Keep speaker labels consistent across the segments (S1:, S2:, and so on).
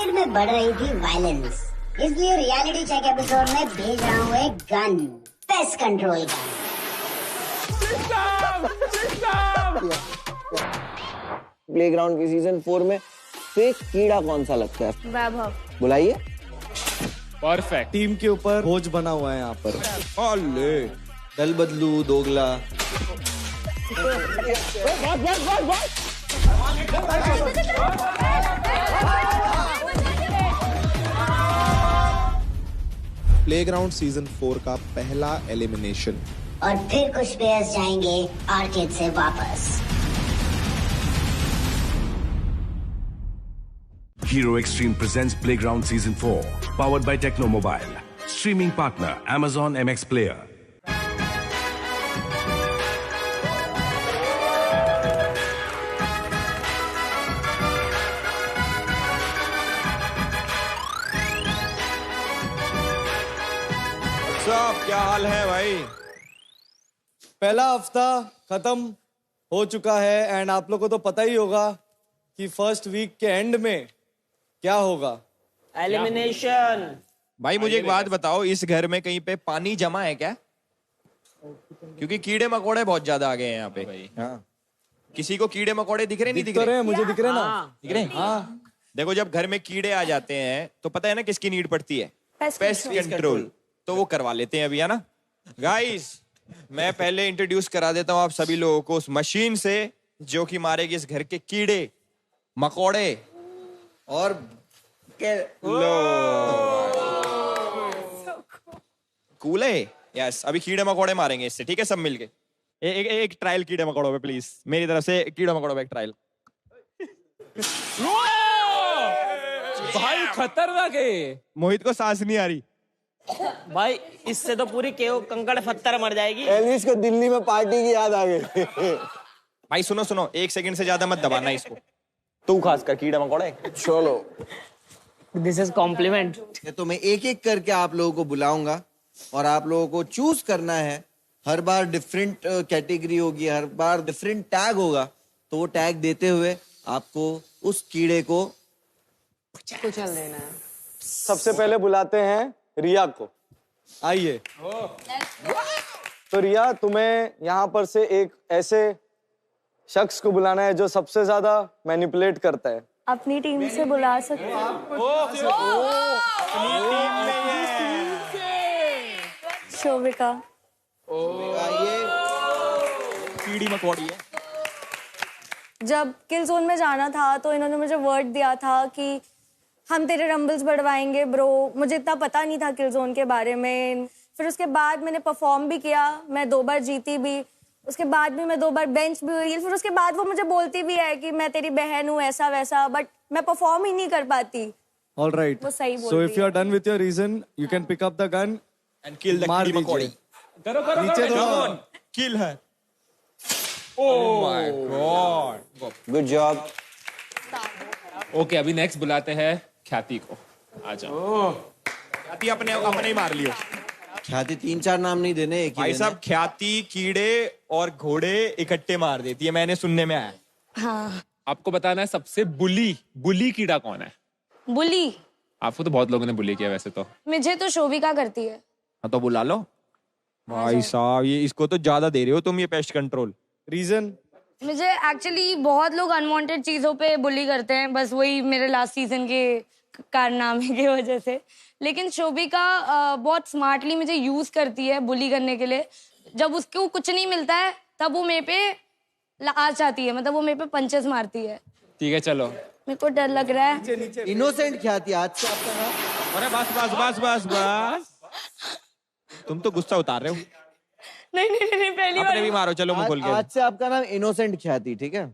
S1: Cricket में बढ़ रही थी वायलेंस, इसलिए रियलिटी चेक एपिसोड में भेज रहा हूँ एक गन, पेस्ट कंट्रोल का।
S2: प्लेग्राउंड की सीजन 4 में फेक कीड़ा कौन सा लगता है?
S3: वैभव।
S2: बुलाइए।
S4: परफेक्ट।
S5: टीम के ऊपर बोझ बना हुआ है यहाँ पर।
S2: ओले दल बदलू दोगला।
S5: प्लेग्राउंड सीजन 4 का पहला एलिमिनेशन।
S1: और फिर कुछ प्लेयर्स जाएंगे आर्केड से वापस।
S6: Hero Extreme presents Playground Season 4, powered by Techno Mobile. Streaming partner Amazon MX Player.
S2: साहब क्या हाल है भाई?
S5: पहला हफ्ता खत्म हो चुका है एंड आप लोगों को तो पता ही होगा कि फर्स्ट वीक के एंड में क्या होगा।
S7: एलिमिनेशन।
S8: भाई मुझे एक बात बताओ, इस घर में कहीं पे पानी जमा है क्या? क्योंकि कीड़े मकोड़े बहुत ज्यादा आ गए हैं यहाँ पे। हाँ। किसी को कीड़े मकोड़े दिख रहे नहीं दिख रहे?
S5: मुझे दिख रहे ना।
S8: दिख रहे? हाँ। देखो जब घर में कीड़े आ जाते हैं तो पता है ना किसकी नीड पड़ती है? Pest control. तो वो करवा लेते हैं अभी, है ना? गाइस मैं पहले इंट्रोड्यूस करा देता हूँ आप सभी लोगों को उस मशीन से जो कि मारेगी इस घर के कीड़े मकोड़े और कूल है। यस, अभी कीड़े मकोड़े मारेंगे इससे, ठीक है? सब मिलके एक ट्रायल कीड़े मकोड़ों पे प्लीज, मेरी तरफ से कीड़े मकोड़ों पे एक ट्रायल।
S4: भाई खतरनाक है।
S8: मोहित को सांस नहीं आ रही
S7: भाई, इससे तो पूरी केओ कंकड़ पत्थर मर जाएगी।
S2: एलविस को दिल्ली में पार्टी की याद आ गई।
S8: भाई सुनो सुनो, 1 सेकंड से ज्यादा मत दबाना इसको, तू खासकर कीड़े मकोड़े।
S2: चलो
S7: दिस इज कॉम्प्लीमेंट।
S2: तो मैं एक एक करके आप लोगों को बुलाऊंगा और आप लोगों को चूज करना है। हर बार डिफरेंट कैटेगरी होगी, हर बार डिफरेंट टैग होगा। तो वो टैग देते हुए आपको उस कीड़े को
S7: कुचल देना है।
S5: सबसे पहले बुलाते हैं रिया को। आइए। तो रिया, तुम्हें यहाँ पर से एक ऐसे शख्स को बुलाना है जो सबसे ज्यादा मैनिपुलेट करता है।
S3: अपनी टीम से बुला सकते हैं। शोभिका।
S8: कीड़ी मकोड़ी है।
S3: जब किल जोन में जाना था तो इन्होंने मुझे वर्ड दिया था कि हम तेरे रंबल्स बढ़वाएंगे ब्रो। मुझे इतना पता नहीं था किल जोन के बारे में। फिर उसके बाद मैंने परफॉर्म भी किया, मैं 2 बार जीती भी। उसके बाद भी मैं 2 बार बेंच भी हुई। फिर उसके बाद वो मुझे बोलती भी है कि मैं तेरी बहन हूँ, ऐसा वैसा, बट मैं परफॉर्म ही नहीं कर पाती।
S5: All right.
S3: वो सही बोल
S5: So
S3: रही
S5: if you are done with your reason, you can pick up the gun
S8: and kill the
S5: मार
S8: कीड़ी मकोड़ी।
S4: करो करो
S5: नीचे
S4: करो।
S5: दो।
S8: किल है। Oh my God,
S2: good job.
S4: Okay, अभी नेक्स्ट बुलाते हैं ख्याति को। आ जाओ।
S8: ख्याति अपने ही मार लियो।
S2: ख्याति 3-4 नाम नहीं देने, एक ही
S8: भाई
S2: देने।
S8: साहब ख्याति कीड़े और घोड़े इकट्ठे मार देती है, मैंने सुनने में आया।
S3: हाँ।
S4: आपको बताना है सबसे बुली कीड़ा कौन है।
S3: बुली?
S4: आपको तो बहुत लोगों ने बुली किया वैसे तो।
S3: मुझे तो शोभिका करती है।
S8: हाँ तो बुला लो। भाई साहब ये इसको तो ज्यादा दे रहे हो तुम ये पेस्ट कंट्रोल।
S5: रीजन?
S3: मुझे एक्चुअली बहुत लोग अनवांटेड चीजों पे बुली करते हैं, बस वही मेरे लास्ट सीजन के कारनामे की वजह से। लेकिन शोभिका बहुत स्मार्टली मुझे यूज करती है बुली करने के लिए। जब उसको कुछ नहीं मिलता है तब वो मेरे पे आ जाती है, मतलब वो मेरे पे पंचेस मारती है।
S4: ठीक है चलो।
S3: मेरे को डर लग रहा है।
S2: इनोसेंट ख्याति, आज से आपका नाम।
S8: अरे बस बस बस बस बस, तुम तो गुस्सा उतार रहे हो।
S3: नहीं नहीं नहीं, पहली
S8: अपने भी
S3: बार।
S8: मारो, चलो मुंह खोल के।
S2: आज से आपका नाम इनोसेंट ख्याति, ठीक है?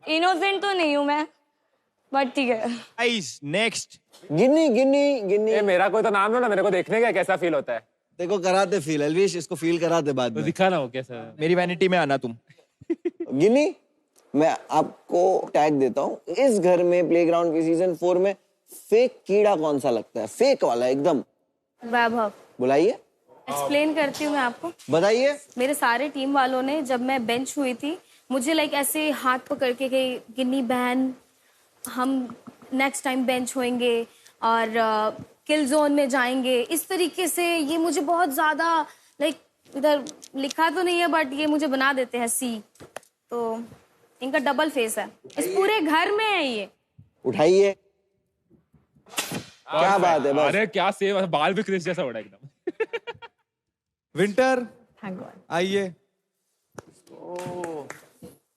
S3: इनोसेंट तो नहीं हूँ मैं, बट ठीक है।
S8: Guys next.
S2: गिन्नी गिन्नी गिन्नी।
S4: मेरा कोई तो नाम लो ना, मेरे को देखने का कैसा फील होता है।
S2: देखो कराते फील, एलविश इसको फील कराते बाद में।
S4: दिखा ना वो कैसा।
S8: मेरी वैनिटी में आना तुम।
S2: गिन्नी, मैं आपको टैग देता हूँ। इस घर में प्लेग्राउंड की सीजन 4 में फेक कीड़ा कौन सा लगता है? फेक वाला एकदम।
S3: वैभव।
S2: बुलाइए।
S3: एक्सप्लेन करती हूँ मैं आपको।
S2: बताइए।
S3: मेरे सारे टीम वालों ने, जब मैं बेंच हुई थी, मुझे लाइक ऐसे हाथ पकड़ के गई, गिन्नी बहन हम नेक्स्ट टाइम बेंच होंगे और किल जोन में जाएंगे, इस तरीके से ये मुझे बहुत ज्यादा लाइक इधर लिखा तो नहीं है बट ये मुझे बना देते हैं सी। तो इनका डबल फेस है, इस पूरे घर में है ये।
S2: उठाइए, क्या बात है, बस।
S4: अरे क्या सेव, बाल भी क्रिस जैसा हो रहा है एकदम।
S5: विंटर आइए।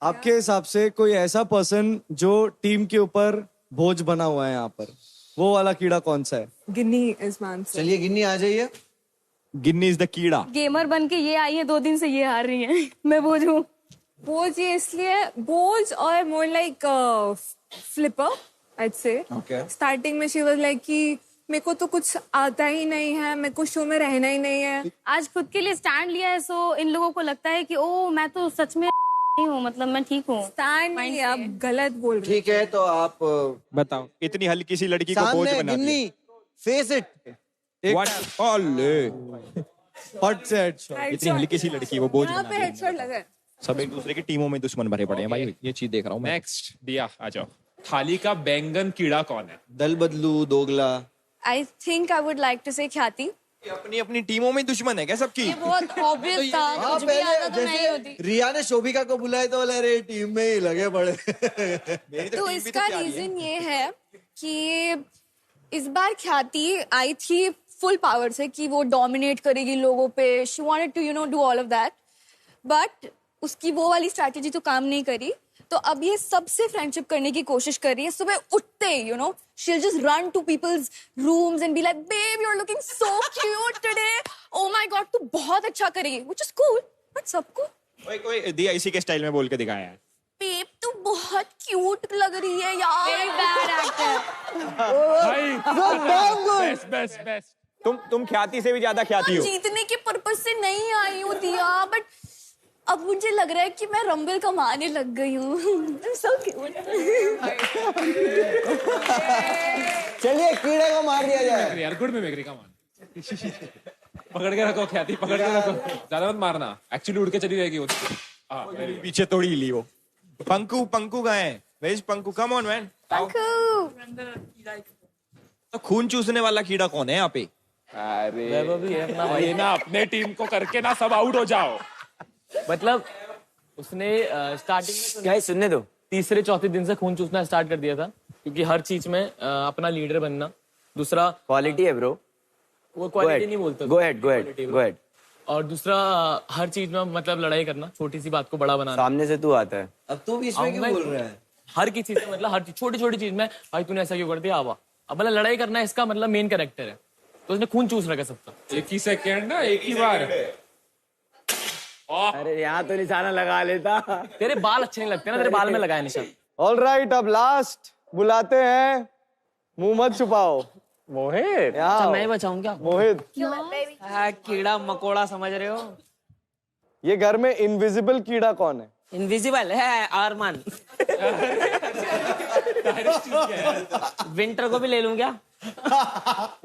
S5: आपके हिसाब से कोई ऐसा पर्सन जो टीम के ऊपर बोझ बना हुआ है यहाँ पर, वो वाला कीड़ा कौन सा है?
S9: गिन्नी इज मान से।
S2: चलिए गिन्नी आ जाइए।
S8: गिन्नी इज द कीड़ा।
S3: गेमर बन के ये आई है, 2 दिन से ये हार रही है। मैं बोझ हूँ।
S9: बोझ ये इसलिए बोझ और मोर लाइक फ्लिपर आई से। स्टार्टिंग में शी वाज लाइक कि मेरे को तो कुछ आता ही नहीं है, मेरे को शो में रहना ही नहीं है।
S3: आज खुद के लिए स्टैंड लिया है, सो इन लोगों को लगता है कि ओ मैं तो सच में नहीं हूँ, मतलब मैं ठीक हूँ।
S9: स्टैंड नहीं, आप गलत बोल रहे।
S2: ठीक है, तो आप
S8: बताओ, इतनी हल्की सी लड़की को बोझ बना दिया।
S2: गिन्नी, फेस इट।
S8: What? ओले।
S5: हट से हेडशॉट।
S8: इतनी हल्की सी लड़की वो बोझ
S9: यहाँ
S8: बना
S9: पे
S8: दिया।
S9: हेडशॉट लगा है।
S8: सब एक दूसरे की टीमों में दुश्मन भरे पड़े हैं भाई, ये चीज देख रहा हूँ मैं।
S4: नेक्स्ट दिया, आ जाओ। थाली का बैंगन कीड़ा कौन है?
S2: दल बदलू, दोगला।
S3: I think I would like to say Khyati.
S8: अपनी अपनी टीमों में दुश्मन है क्या सबकी?
S3: ये बहुत ऑब्वियस था, कुछ भी आता तो नहीं होती।
S2: रिया ने शोभिका को बुलाया तो बोला अरे टीम में ही लगे पड़े।
S3: तो इसका रीजन ये है कि इस बार ख्याति आई थी फुल पावर से कि वो डोमिनेट करेगी लोगों पे, she wanted to you know do all of that, but उसकी वो वाली स्ट्रैटेजी तो काम नहीं करी। तो अब ये सबसे फ्रेंडशिप करने की कोशिश कर रही है। सुबह उठते ही you know she will just run to peoples rooms and be like babe you are looking so cute today, oh my god तू बहुत अच्छा करेगी, व्हिच इज कूल। बट सबको
S8: कोई दिया इसी के स्टाइल में बोल के दिखाया है।
S3: बेब तू बहुत क्यूट लग रही है यार। Bad actor.
S4: भाई बेस्ट बेस्ट बेस्ट।
S8: तुम ख्याति से भी ज्यादा ख्याति हो।
S3: जीतने के पर्पस से नहीं आई हूँ दिया, बट अब मुझे लग रहा है कि मैं रंबल कमाने लग गई हूँ। So cute।
S2: चलिए कीड़े को मार दिया जाए।
S4: यार गुड मिमिक्री का मान। पकड़ के रखो ख्याति, पकड़ के रखो, ज्यादा मत मारना, एक्चुअली उड़ के चली जाएगी वो।
S8: पीछे तोड़ी ली वो। पंकु कहाँ है? Where is Panku? Come on man। तो खून चूसने वाला कीड़ा कौन है यहाँ पे?
S4: अरे ये ना अपने टीम को करके ना सब आउट हो जाओ।
S7: मतलब उसने स्टार्टिंग में क्या सुनने दो, तीसरे चौथे दिन से खून चूसना स्टार्ट कर दिया था, क्योंकि हर चीज में अपना लीडर बनना। दूसरा
S10: क्वालिटी है ब्रो,
S7: वो क्वालिटी नहीं बोलते।
S10: Go ahead.
S7: और दूसरा हर चीज में मतलब लड़ाई करना, छोटी सी बात को बड़ा बनाना।
S10: सामने से तू आता है,
S2: अब तू बीच में क्यों बोल रहा है?
S7: हर की चीज में मतलब हर छोटी छोटी चीज में भाई तूने ऐसा क्यों कर दिया, आवा। अब मतलब लड़ाई करना इसका मतलब मेन कैरेक्टर है, तो उसने खून चूस रखा सबका।
S4: एक ही सेकेंड ना, एक ही बार।
S10: अरे यहाँ तो निशाना लगा लेता।
S7: तेरे बाल अच्छे नहीं लगते ना, तेरे बाल में लगाया निशान।
S5: ऑलराइट, अब लास्ट बुलाते हैं, मुंह मत छुपाओ।
S7: मोहित। अच्छा मैं बचाऊं क्या?
S5: मोहित।
S7: कीड़ा मकोड़ा समझ रहे हो?
S5: ये घर में इनविजिबल कीड़ा कौन है?
S7: इनविजिबल है आरमान। विंटर को भी ले लूं क्या?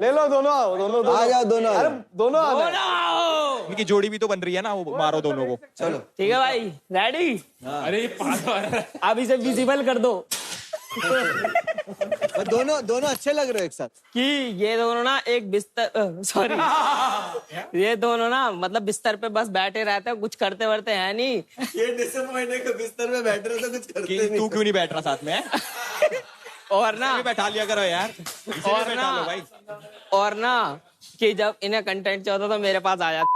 S5: ले लो, दोनों आओ, दोनों
S2: आ जाओ, दोनों
S5: अरे दोनों आओ।
S8: इनकी जोड़ी भी तो बन रही है ना, वो मारो दोनों को।
S2: चलो
S7: ठीक है भाई, रेडी?
S4: अरे ये पागल।
S7: अब इसे विजिबल कर दो
S2: दोनों अच्छे लग रहे हो एक साथ।
S7: कि ये दोनों ना एक बिस्तर सॉरी ये दोनों ना मतलब बिस्तर पे बस बैठे रहते हैं, कुछ करते वर्ते हैं नहीं।
S2: ये डिसअपॉइंटेड के बिस्तर में बैठ रहे तो कुछ करते नहीं।
S8: तू क्यों नहीं बैठ रहा साथ में?
S7: और ना
S8: बैठा लिया करो यार।
S7: और ना
S8: भाई।
S7: और ना कि जब इन्हें कंटेंट चाहिए होता तो मेरे पास आ जाते।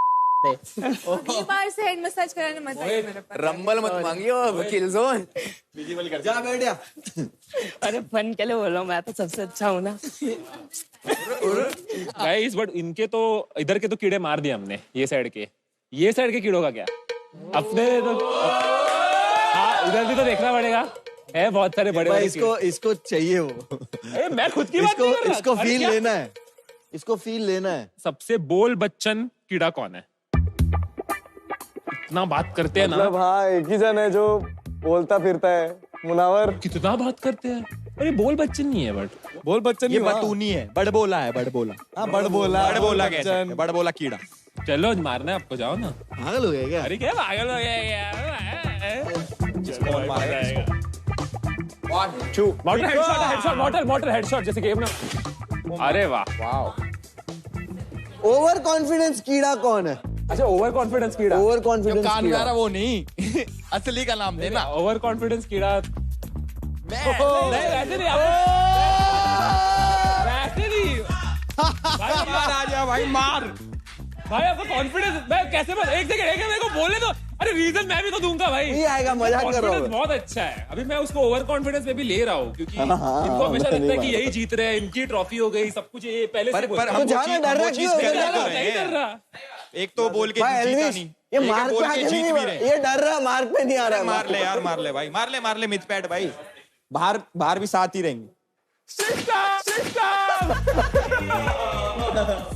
S9: बार से हेड मसाज कराने मत आइए मेरे पास।
S10: रंबल मत मांगियो, किल जोन।
S2: जा बैठ जा।
S7: अरे फन के लिए बोल रहा हूँ, मैं तो सबसे अच्छा हूँ ना।
S4: गाइस बट इनके तो इधर के तो कीड़े मार दिए हमने, ये साइड के कीड़ों का क्या? अपने तो हाँ उधर भी तो देखना पड़ेगा, है बहुत सारे बड़े।
S2: इसको चाहिए वो।
S4: मैं खुद की बात नहीं कर रहा।
S2: इसको फील लेना है, इसको फील लेना है।
S4: सबसे बोल बच्चन कीड़ा कौन है? इतना बात करते हैं ना।
S5: मतलब हाँ, एक ही जन है जो बोलता फिरता है। मुनावर।
S4: कितना बात करते हैं। अरे बोल बच्चन नहीं है, बट
S5: बोल बच्चन
S8: ये बटूनी है, बड़बोला है, बड़बोला।
S5: हाँ बड़बोला
S8: कह सकते हैं, बड़बोला कीड़ा।
S4: चलो मारना है आपको, जाओ ना।
S2: पागल हो गया क्या?
S4: अरे क्या पागल हो गया?
S8: 1 2
S4: मॉडल हेडशॉट जैसे गेम ना। अरे वाह।
S2: ओवर कॉन्फिडेंस कीड़ा कौन है?
S4: अच्छा, ओवर कॉन्फिडेंस कीड़ा।
S2: ओवर कॉन्फिडेंस कीड़ा
S8: वो नहीं असली का नाम देना।
S4: ओवर कॉन्फिडेंस कीड़ा नहीं, वैसे नहीं
S8: भाई मार आ जा भाई मार।
S4: भाई आपका कॉन्फिडेंस मैं कैसे एक सेकंड मेरे को बोले तो अरे रीजन मैं भी तो दूंगा भाई।
S2: नहीं आएगा, मजाक कर रहा हूँ।
S4: बहुत अच्छा है। अभी मैं उसको ओवर कॉन्फिडेंस में भी ले रहा हूँ क्योंकि इनको हमेशा लगता है कि यही जीत रहे हैं, इनकी ट्रॉफी हो गई, सब कुछ ये पहले से
S8: पर हम नहीं डर रहा। एक तो बोल के जीता नहीं,
S2: ये मार्क पे आके नहीं, ये डर रहा, मार्क पे नहीं आ रहा है।
S8: मार ले यार, मार ले भाई, मार ले मिथपैट भाई। बाहर भी साथ ही रहेंगे।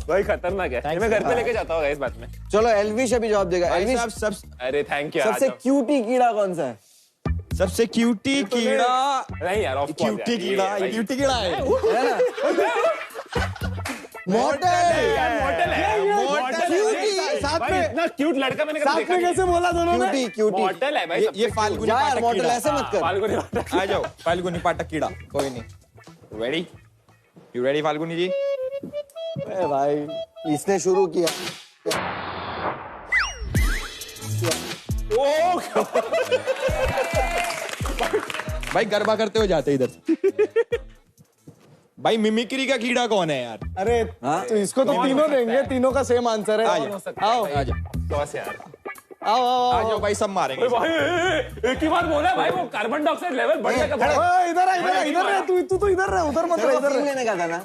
S4: भाई खतरनाक है। मैं घर पे लेके जाता हूँ इस बात में।
S2: चलो एल्विश अभी जवाब देगा। एल्विश
S8: सब
S4: अरे थैंक यू।
S2: सबसे क्यूटी कीड़ा कौन सा है?
S8: सबसे क्यूटी कीड़ा
S4: नहीं यार,
S8: क्यूटी कीड़ा है
S4: मॉडल
S2: क्यूटी साथ में।
S4: इतना क्यूट लड़का मैंने कभी देखा नहीं।
S2: कैसे बोला दोनों ने? क्यूटी
S4: मॉडल है भाई।
S8: ये फाल्गुनी
S2: यार
S8: पाठक
S2: मॉडल
S8: कीड़ा।
S2: ऐसे मत कर।
S4: फाल्गुनी
S8: आ जाओ फाल्गुनी पाठक कीड़ा। कोई नहीं। रेडी? यू रेडी फाल्गुनी जी?
S2: अरे भाई इसने शुरू किया।
S8: भाई गरबा करते हो जाते इधर से। भाई मिमिक्री का कीड़ा कौन है यार?
S5: अरे तो इसको तो तीनों देंगे, तीनों का सेम आंसर है। आओ
S8: आ जाओ भाई, सब मारेंगे।
S4: भाई एक ही बार बोला भाई, वो कार्बन डाइऑक्साइड लेवल बढ़ने का।
S5: इधर है तू तो इधर रह, उधर मत रह, इधर रह।
S2: लेने का था ना।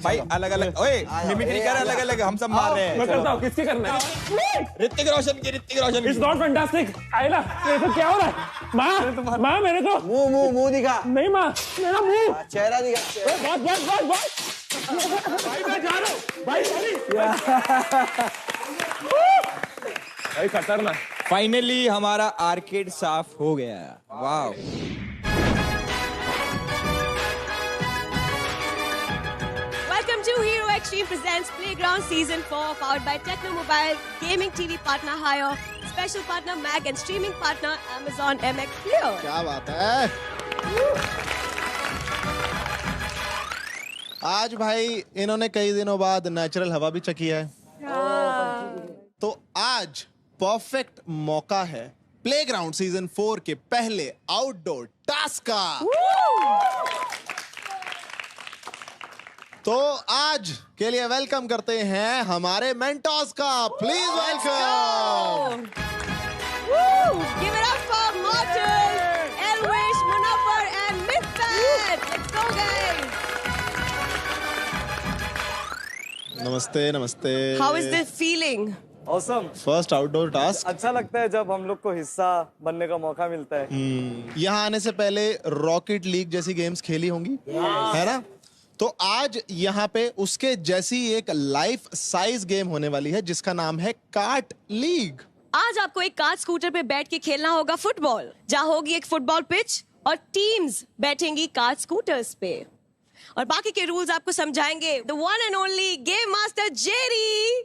S8: भाई अलग अलग ओए मिमिक्री कर अलग अलग, हम सब मार रहे हैं।
S4: मैं करता हूँ, किसकी करना है?
S8: ऋतिक रोशन की।
S4: It's not fantastic. आयला ये तो क्या हो रहा है? माँ मेरे को
S2: मुंह दिखा।
S4: नहीं माँ, मेरा मुंह
S2: चेहरा दिखा।
S4: भाई मैं जा रहा हूँ भाई। भाई खतरनाक।
S8: फाइनली हमारा आर्केड साफ हो गया। वाह।
S11: Welcome to Hero Extreme presents Playground Season 4, powered by Techno Mobile, gaming TV partner Hire, special partner Mag and streaming partner Amazon MX Player.
S12: क्या बात है। आज भाई इन्होंने कई दिनों बाद नेचुरल हवा भी चखी है, तो आज परफेक्ट मौका है प्लेग्राउंड सीजन 4 के पहले आउटडोर टास्क का। तो आज के लिए वेलकम करते हैं हमारे मेंटोर्स का। Please welcome.
S11: Give it up for Mortal, Elwish, Munawar and Mithpet. Let's go guys.
S12: नमस्ते नमस्ते।
S11: How is the feeling?
S5: Awesome.
S12: First outdoor task.
S5: अच्छा लगता है जब हम लोग को हिस्सा बनने का मौका मिलता है।
S12: यहाँ आने से पहले रॉकेट लीग जैसी गेम्स खेली होंगी, है ना? तो आज यहाँ पे उसके जैसी एक लाइफ साइज गेम होने वाली है जिसका नाम है कार्ट लीग।
S11: आज आपको एक कार स्कूटर पे बैठ के खेलना होगा फुटबॉल, जहाँ होगी एक फुटबॉल पिच और टीम्स बैठेंगी कार स्कूटर्स पे, और बाकी के रूल्स आपको समझाएंगे the one and only game master Jerry.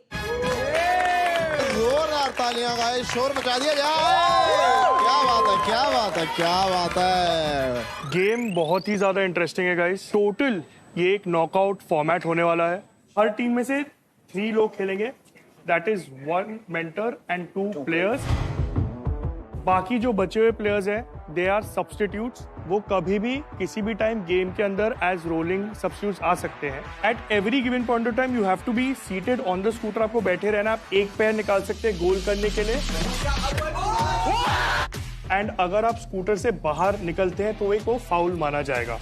S12: जोरदार तालियां गाइस, शोर मचा दिया जाए। क्या बात है, क्या बात है, क्या बात है।
S13: गेम बहुत ही ज्यादा इंटरेस्टिंग है गाइस। टोटल ये एक नॉकआउट फॉर्मेट होने वाला है। हर टीम में से 3 लोग खेलेंगे, that is 1 mentor and 2 players. बाकी जो बचे हुए प्लेयर्स हैं दे आर सब्स्टिट्यूट्स। वो कभी भी किसी भी टाइम गेम के अंदर एज रोलिंग सब्स्टिट्यूट्स आ सकते हैं। At every given point of time you have to be seated on the scooter. आपको बैठे रहना। आप एक पैर निकाल सकते हैं गोल करने के लिए, एंड अगर आप स्कूटर से बाहर निकलते हैं तो एक वो फाउल माना जाएगा।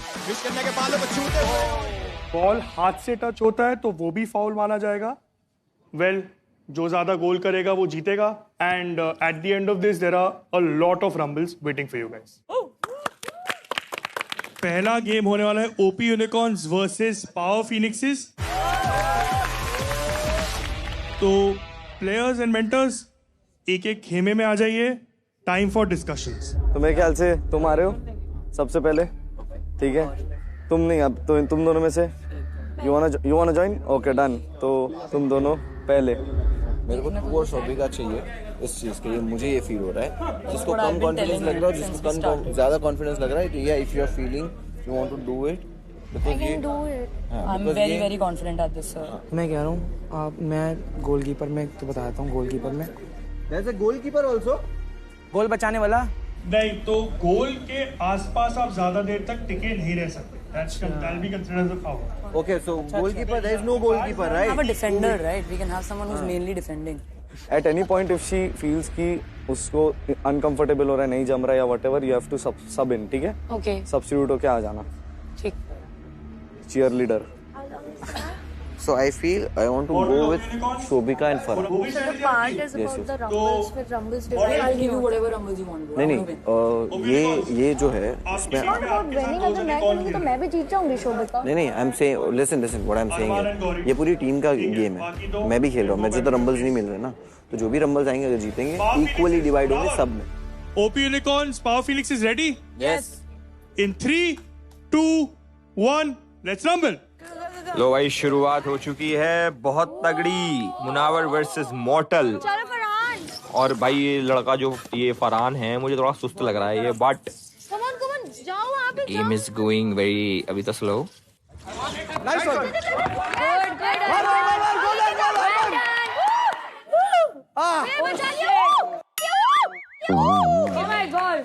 S13: बॉल हाथ से टच होता है तो वो भी फाउल माना जाएगा। वेल, जो ज्यादा गोल करेगा वो जीतेगा। And at the end of this there are a lot of rumbles waiting for you guys. पहला गेम होने वाला है OP unicorns versus power phoenixes. तो प्लेयर्स एंड मेंटर्स एक एक खेमे में आ जाइए। Time for discussions.
S5: तो मेरे ख्याल से तुम आ रहे हो सबसे पहले, ठीक है? तुम नहीं, अब तो तुम दोनों में से यू वांना जॉइन? Okay done. तो तुम दोनों पहले,
S2: मेरे को तू और शोभिका चाहिए इस चीज के लिए, मुझे ये फील हो रहा है। जिसको कम कॉन्फिडेंस लग रहा है, जिसको कम ज्यादा कॉन्फिडेंस लग रहा है, या if you are feeling you want to do it, because ये
S14: I am very very confident at this sir. मैं कह रहा हूँ मैं गोलकीपर में तो बताता हूँ, गोलकीपर में
S2: there is a goalkeeper also,
S14: goal बचाने वाला
S13: नहीं, तो गोल के आसपास आप ज्यादा देर तक टिके नहीं रह सकते। That'll be considered as a foul.
S2: Okay, so goalkeeper, there is no goalkeeper, right?
S14: We have a defender, right? We can have someone who's mainly defending.
S15: At any point, if she feels कि उसको uncomfortable हो रहा है, नहीं जम रहा है या whatever, you have to sub in, ठीक है?
S14: Okay.
S15: Substitute होके आ जाना.
S14: ठीक.
S15: Cheerleader.
S2: So I feel I want to go with Shobhika and Farhan.
S3: So the part is about the rumbles, with rumbles divide.
S14: I'll give you whatever rumbles you want.
S2: नहीं, ये जो है इसमें
S3: winning अगर मैं करूँगी तो मैं भी जीत जाऊँगी शोभिका।
S2: नहीं, I'm saying listen what I'm saying है, ये पूरी टीम का गेम है, मैं भी खेल रहा हूँ, मुझे तो रंबल्स नहीं मिल रहे ना, तो जो भी रंबल्स आएंगे अगर जीतेंगे इक्वली डिवाइड होंगे सब में।
S13: OP Unicorns, Power Phoenix is ready?
S14: Yes.
S13: In 3, 2, 1, let's rumble.
S8: लो भाई शुरुआत हो चुकी है बहुत तगड़ी, मुनावर वर्सेस मॉर्टल। और भाई ये लड़का जो ये फरहान है मुझे थोड़ा सुस्त लग रहा है ये, but game is going very अभी तो स्लो।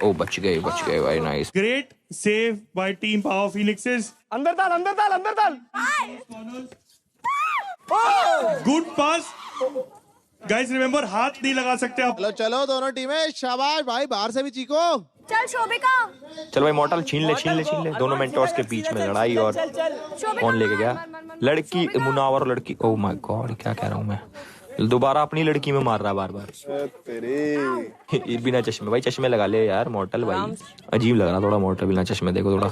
S8: ओ बच गए very nice.
S13: Great save by team power phoenixes. अंदर डाल। गुड पास गाइस, रिमेंबर हाथ नहीं लगा सकते आप।
S12: चलो दोनों टीमें, शाबाश भाई, बाहर से भी चीखो।
S3: चल शोभिका।
S8: चल भाई मॉर्टल छीन ले। दोनों मेंटोर्स के बीच में लड़ाई, और कौन लेके गया? लड़की मुनावर, लड़की। ओह माय गॉड, क्या कह रहा हूँ मैं, दोबारा अपनी लड़की में मार रहा है बार। बिना चश्मे, भाई चश्मे लगा ले यार मॉर्टल, भाई अजीब लग रहा थोड़ा मॉर्टल बिना चश्मे, देखो थोड़ा।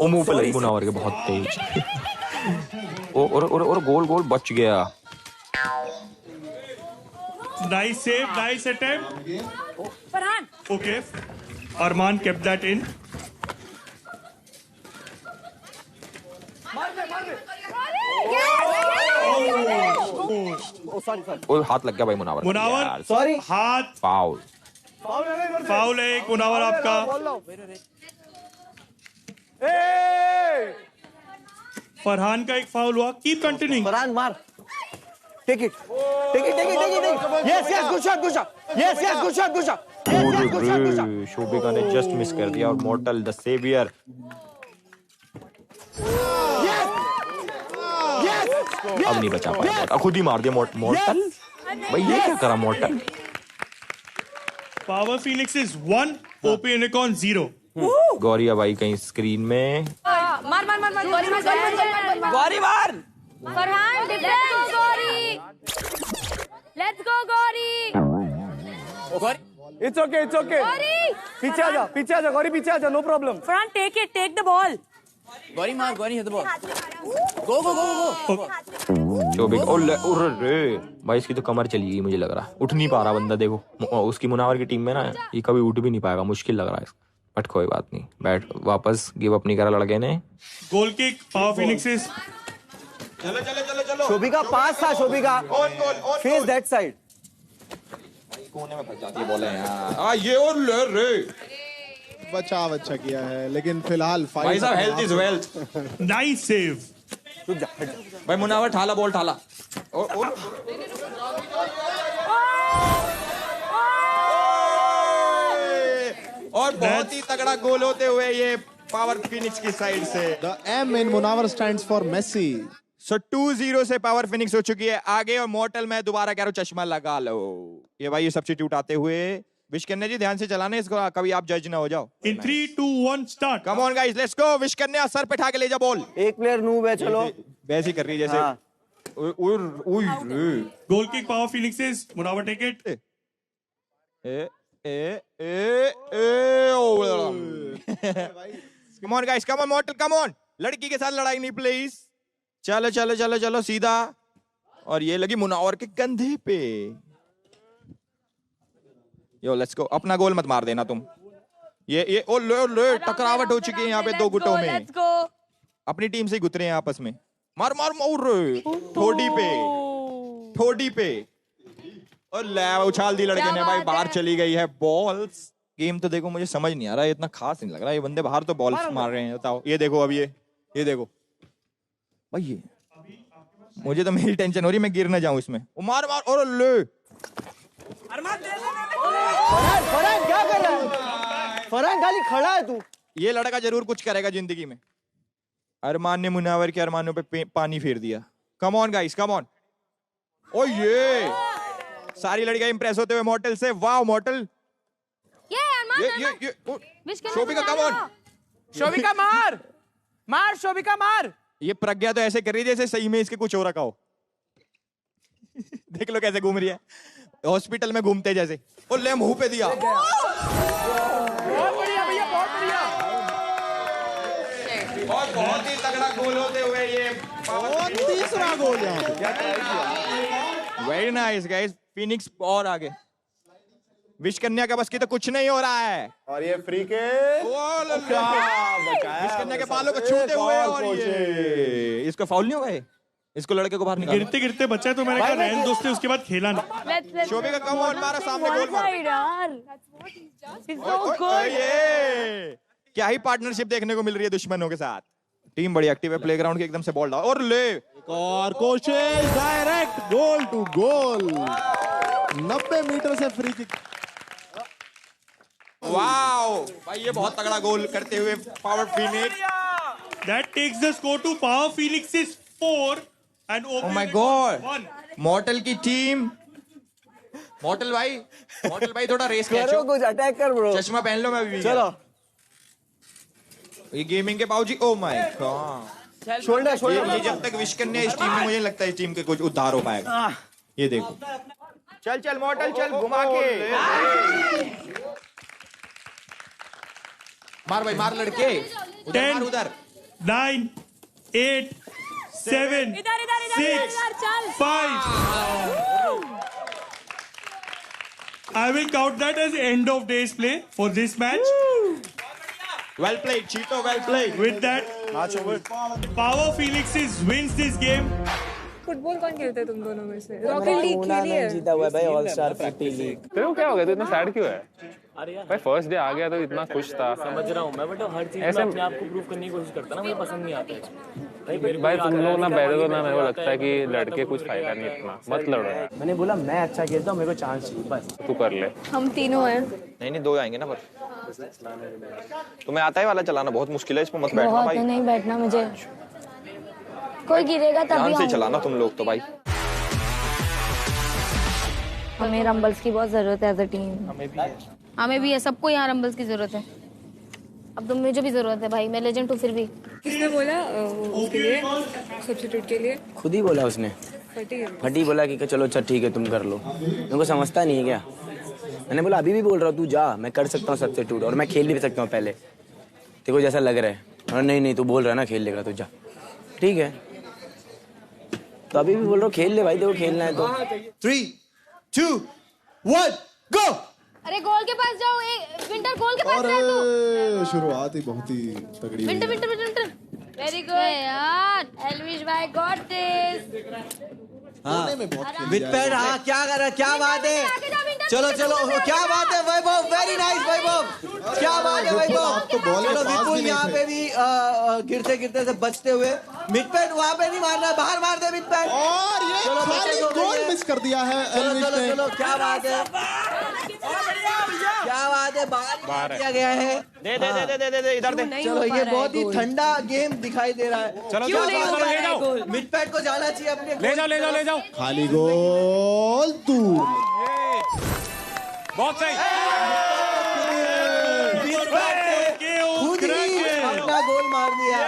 S8: ओ मुंह पे लगी मुनावर के बहुत तेज। और गोल बच गया।
S13: Nice save, nice attempt
S14: Farhan.
S13: Okay, Arman kept that in.
S8: ओ हाथ लग गया भाई मुनावर,
S13: सॉरी हाथ। फाउल है एक मुनावर आपका। फरहान का एक फाउल हुआ। Keep continuing.
S2: फरहान मार, take it. Yes, good shot.
S8: Shobhika ने जस्ट मिस कर दिया, और मॉर्टल द सेवियर। अब नहीं बचा पाया, खुद ही मार दिया मॉर्टल। भाई ये क्या करा mortal?
S13: Power phoenix is 1, OP Unicorn 0।
S8: Gauri भाई कहीं स्क्रीन में
S3: मार
S14: गौरी मार।
S3: Farhan defence Gauri. Let's go Gauri.
S14: It's okay पीछे आ जा गौरी, पीछे आ जा, no problem. Farhan take the ball. Gauri मार, Gauri hit the ball. Go.
S8: रे भाई इसकी तो कमर चली गई, मुझे लग रहा है उठ नहीं पा रहा बंदा। देखो उसकी मुनावर की टीम में ना ये कभी उठ भी नहीं पाएगा, मुश्किल लग रहा है, बट कोई बात नहीं, बैठ वापस गिव अप नहीं करा लड़के ने।
S13: Goal kick power phoenixes.
S2: चलो। शोभिका पास था, शोभिका फेस दैट साइड।
S8: कोने में फंस जाती है बॉल यार। ये और ले रे
S12: बचाव अच्छा किया है, लेकिन फिलहाल
S8: भाई साहब health is wealth.
S13: Nice save
S8: भाई मुनावर, ठाला बॉल ठाला। और बहुत ही तगड़ा गोल होते हुए ये पावर फिनिक्स की साइड से।
S12: The M in Munawar stands for Messi.
S8: So 2-0 से पावर फिनिक्स हो चुकी है आगे, और मॉर्टल मैं दोबारा कह रहा हूँ चश्मा लगा लो। ये भाई ये सब्स्टिट्यूट आते हुए विश करने जी, ध्यान से चलाने इसको, कभी आप जज ना हो जाओ।
S13: In 3, 2, 1 start.
S8: Come on guys, let's go. Wish करने सर पे ठा के ले जा बॉल।
S2: एक प्लेयर नूब है, चलो
S8: वैसे ही कर रही है जैसे।
S13: Goal kick power phoenixes. Munawar take it.
S8: Come on guys, come on Mortal, come on. लड़की के साथ लड़ाई नहीं प्लीज। चलो सीधा। और ये लगी मुनावर के कंधे पे। Yo let's go. अपना गोल मत मार देना तुम। ये टकरावट हो चुकी है यहाँ पे दो गुटों में। अपनी टीम से ही गुतरे हैं आपस में। मार मार मार ठोडी पे और ले उछाल दी लड़के ने भाई, बाहर चली गई है बॉल्स। गेम तो देखो मुझे समझ नहीं आ रहा, इतना खास नहीं लग रहा। ये बंदे बाहर तो बॉल्स मार रहे हैं, बताओ। ये देखो अब ये देखो भाई, ये मुझे तो मेरी टेंशन हो रही, मैं गिर ना जाऊं इसमें। वो मार मार और ले
S14: फरहान क्या कर रहा है? फरहान खाली खड़ा है तू।
S8: ये लड़का जरूर कुछ करेगा जिंदगी में। अरमान ने मुनावर के अरमानों पे पानी फेर दिया। Come on guys, come on. Oh ये सारी लड़कियां इंप्रेस होते हुए मॉडल से। वाह मॉडल, ये शोभिका कम ऑन।
S14: शोभिका मार मार, शोभिका मार।
S8: ये प्रज्ञा तो ऐसे कर रही है जैसे सही में इसके कुछ हो रखा हो। देख लो कैसे घूम रही है, हॉस्पिटल में घूमते जैसे। ओ ले मुंह पे दिया।
S14: बहुत बढ़िया भैया, बहुत बढ़िया।
S8: और बहुत ही तगड़ा गोल होते हुए ये
S12: तीसरा गोल यहाँ पे।
S8: Very nice guys. फिनिक्स और आगे। विश कन्या का बस की तो कुछ नहीं हो रहा है।
S12: और ये फ्री के
S8: विश कन्या के बालों को छूते हुए, और ये इसको फाउल नहीं होगा। इसको लड़के को बाहर निकाल।
S13: गिरते गिरते बचा तो मैंने कहा रहने दो, उसके बाद खेला नहीं।
S8: शोभिका कम ऑन, मारा सामने गोल मार। ये क्या ही पार्टनरशिप देखने को मिल रही है दुश्मनों के साथ। टीम बड़ी एक्टिव है, प्लेग्राउंड के एकदम से बॉल डाल और ले।
S12: और कोशिश, direct goal to goal. 90 meter से फ्री किक।
S8: वाओ भाई, ये बहुत तगड़ा गोल करते हुए power phoenix.
S13: That takes the score to Power Phoenix's 4 and
S8: Oh my God! Model की टीम। मॉडल भाई थोड़ा रेस
S14: करो, कुछ अटैक कर ब्रो।
S8: चश्मा पहन लो। मैं अभी
S14: चलो।
S8: ये गेमिंग के बाबूजी। ओ माय गॉड,
S14: शोल्डर
S8: ये जब तक विश करने इस टीम में, मुझे लगता है इस टीम के कुछ उद्धार हो पाएगा। ये देखो, चल मॉडल चल, घुमा के मार भाई, मार लड़के।
S13: 10
S8: उधर
S13: 9 8 7 6 5 I will count that as end of day's play for this match.
S8: Well played, Cheeto, well played.
S13: With that, Power Phoenixes wins this game.
S9: Football कौन खेलते है तुम दोनों में से? रॉकेट लीग खेली है।
S14: जीता हुआ है भाई, ऑल स्टार फुटी लीग।
S7: तेरे को क्या हो गया, तू इतना सैड क्यों है? भाई फर्स्ट डे आ गया तो इतना खुश था। समझ रहा हूँ मैं, बट हर चीज में अपने आप को प्रूव करने की कोशिश करता ना, मुझे पसंद नहीं आता है।
S4: भाई तुम लोग ना बैठे तो ना, मेरे को लगता है कि लड़के कुछ फायदा नहीं इतना, मत लड़ो।
S14: मैंने बोला मैं अच्छा खेलता हूँ, मेरे को चांस चाहिए बस।
S4: तू कर ले।
S9: हम तीनों हैं।
S8: नहीं दो आएंगे ना, पर तुम्हें आता है वाला चलाना, बहुत मुश्किल है, इसमें मत बैठना भाई।
S3: नहीं बैठना मुझे, कोई गिरेगा तभी
S8: ध्यान से चलाना तुम लोग तो भाई।
S3: हमें रंबल्स की बहुत जरूरत है एज अ टीम। हमें भी है, सबको यहाँ रंबल्स की जरूरत है। अब तुम मुझे भी जरूरत है भाई, मैं लेजेंड हूँ फिर भी।
S9: किसने बोला उसके लिए, सब्स्टिट्यूट के लिए?
S14: खुद ही बोला उसने। फटी बोला कि चलो अच्छा ठीक है तुम कर लो। मेरे को समझता नहीं है क्या? मैंने बोला अभी भी बोल रहा हूँ तू जा, मैं कर सकता हूँ सब्स्टिट्यूट और मैं खेल भी सकता हूँ पहले, तेरे को जैसा लग रहा है। और नहीं तू बोल रहा है ना खेल लेगा, तू जा। ठीक है तो अभी भी बोल रहा हूँ खेल ले भाई, देखो खेलना है तो।
S2: 3 2 1 गो।
S3: अरे गोल के पास जाओ, विंटर गोल के पास जा तू।
S12: शुरुआत ही बहुत ही तगड़ी।
S3: विंटर वेरी गुड यार, एल्विश भाई गॉट दिस।
S2: हाँ विटपेड, हाँ क्या कर रहा है, क्या बात है। चलो क्या बात है वैभव, वेरी नाइस वैभव, क्या बात है वैभव। चलो विपुल यहाँ पे भी गिरते से बचते हुए। मिडपेड वहाँ पे नहीं मारना, बाहर मार दे मिडपेड।
S12: और ये खाली गोल मिस कर दिया है एल्विश ने।
S2: चलो क्या बात है, क्या बात है, बाहर किया गया है।
S8: दे इधर दे।
S2: चलो ये बहुत ही ठंडा गेम दिखाई दे रहा है।
S8: चलो
S2: ले जाओ, मिडपेड को जाना चाहिए अपने।
S8: ले जाओ।
S12: खाली गोल दूर।
S8: बहुत सही।
S2: खुद ही अपना गोल मार दिया।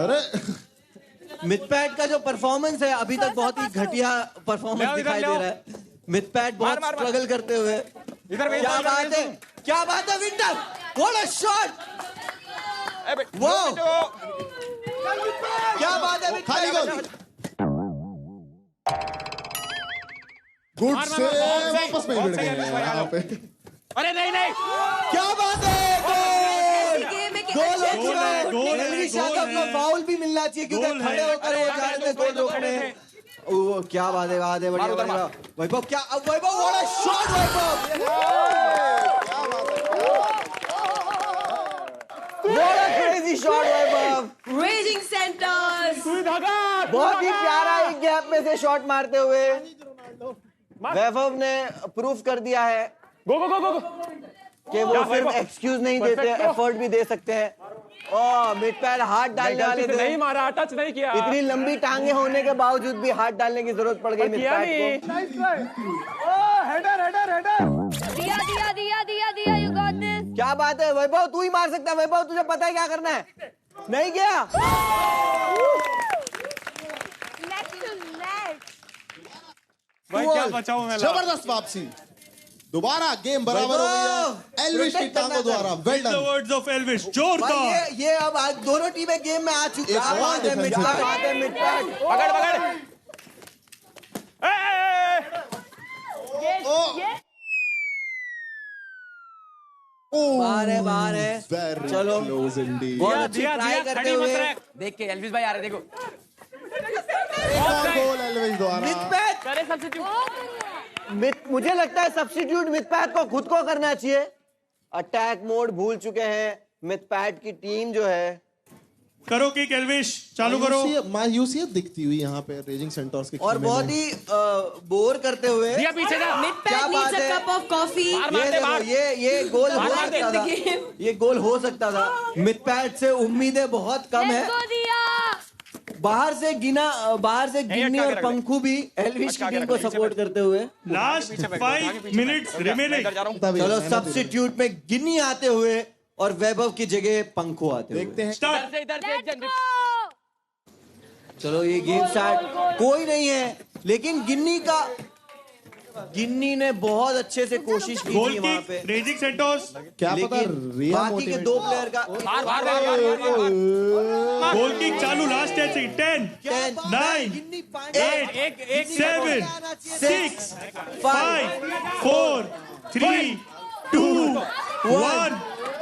S12: अरे
S2: मिडपैड का जो परफॉर्मेंस है अभी तक बहुत ही घटिया परफॉर्मेंस दिखाई दे रहा है। मिडपैड बहुत स्ट्रगल करते हुए। क्या बात है winter, what a shot. Wow क्या बात है,
S12: खाली गोल। गुड से वापस में गिर गए यहाँ पे।
S8: अरे नहीं
S2: क्या बात है, गोल हो चुका है। एलवी शाखा को फाउल भी मिलना चाहिए क्योंकि खड़े होकर वो जा रहे थे गोल रोकने। ओ क्या बात है, बढ़िया बढ़िया। वैभव क्या, Vaibhav what a shot Vaibhav, what a crazy shot Vaibhav.
S11: Raging centaurs
S2: बहुत ही प्यारा एक गैप में से शॉट मारते हुए वैभव ने प्रूफ कर दिया है कि वो सिर्फ एक्सक्यूज नहीं देते, एफर्ट भी दे सकते हैं। मिड पैड हाथ डालने वाले थे,
S4: नहीं मारा, टच नहीं किया।
S2: इतनी लंबी टांगे होने के बावजूद भी हाथ डालने की जरूरत पड़ गई मिड पैड को।
S12: हेडर हेडर हेडर
S3: दिया यू गॉट दिस।
S2: क्या बात है वैभव, तू ही मार सकता है वैभव, तुझे पता है क्या करना है। नहीं गया,
S13: भाई क्या बचाऊं मैं।
S12: जबरदस्त वापसी, दोबारा गेम बराबर हो गई है एल्विश की टांगों द्वारा। Well done.
S13: The words of Elvish, जोरदार।
S2: ये अब आज दोनों टीमें गेम में आ चुकी है। मिड पैड
S4: पकड़ पकड़।
S2: बाहर है। चलो बहुत अच्छी ट्राई करते हुए।
S14: देख के एल्विश भाई आ रहे, देखो
S12: गोल एल्विश द्वारा।
S2: मुझे लगता है सब्स्टिट्यूट मिथपैथ को खुद को करना चाहिए। अटैक मोड भूल चुके हैं मिथपैथ की टीम जो है।
S13: करो किक एल्विश, चालू करो।
S12: मायूसियत दिखती हुई यहाँ पे रेजिंग सेंटर्स के
S2: और बहुत ही बोर करते हुए
S11: पीछे जा। क्या बात है, कप ऑफ कॉफी।
S2: ये गोल हो सकता था, ये गोल हो सकता था। मिथपैथ से उम्मीदें बहुत कम है। बाहर से गिन्नी और पंखू भी एल्विश की टीम को सपोर्ट करते हुए।
S13: Last 5 minutes remaining.
S2: चलो सब्स्टिट्यूट में गिन्नी आते हुए और वैभव की जगह पंखू आते हुए।
S12: देखते हैं।
S2: चलो ये गेम स्टार्ट, कोई नहीं है लेकिन गिन्नी ने बहुत अच्छे से कोशिश की थी वहां पे।
S13: रेजिंग सेंटर्स
S12: क्या पता
S2: बाकी के दो प्लेयर का
S13: गोल किक चालू। लास्ट 10 9 8 7 6 5 4 3 2 1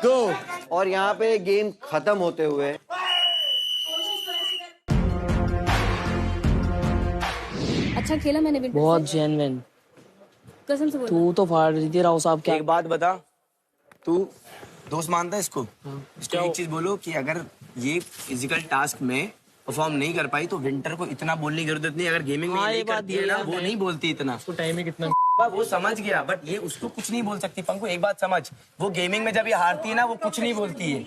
S2: गो। और यहाँ पे गेम खत्म होते हुए
S3: अच्छा खेला मैंने भी,
S14: बहुत जेन्युइन।
S3: कसम से बोल।
S14: तू तो फाड़ रही थी राव साहब। क्या एक बात बता, तू दोस्त मानता है इसको? इसको एक चीज बोलो कि अगर ये फिजिकल टास्क में परफॉर्म नहीं कर पाई तो विंटर को इतना बोलने की जरूरत नहीं। अगर गेमिंग में नहीं करती है ना, वो नहीं बोलती इतना। उसको टाइम ही कितना वो समझ गया, बट ये उसको कुछ नहीं बोल सकती। पंकु एक बात समझ, वो गेमिंग में जब ये हारती है ना, वो कुछ नहीं बोलती है।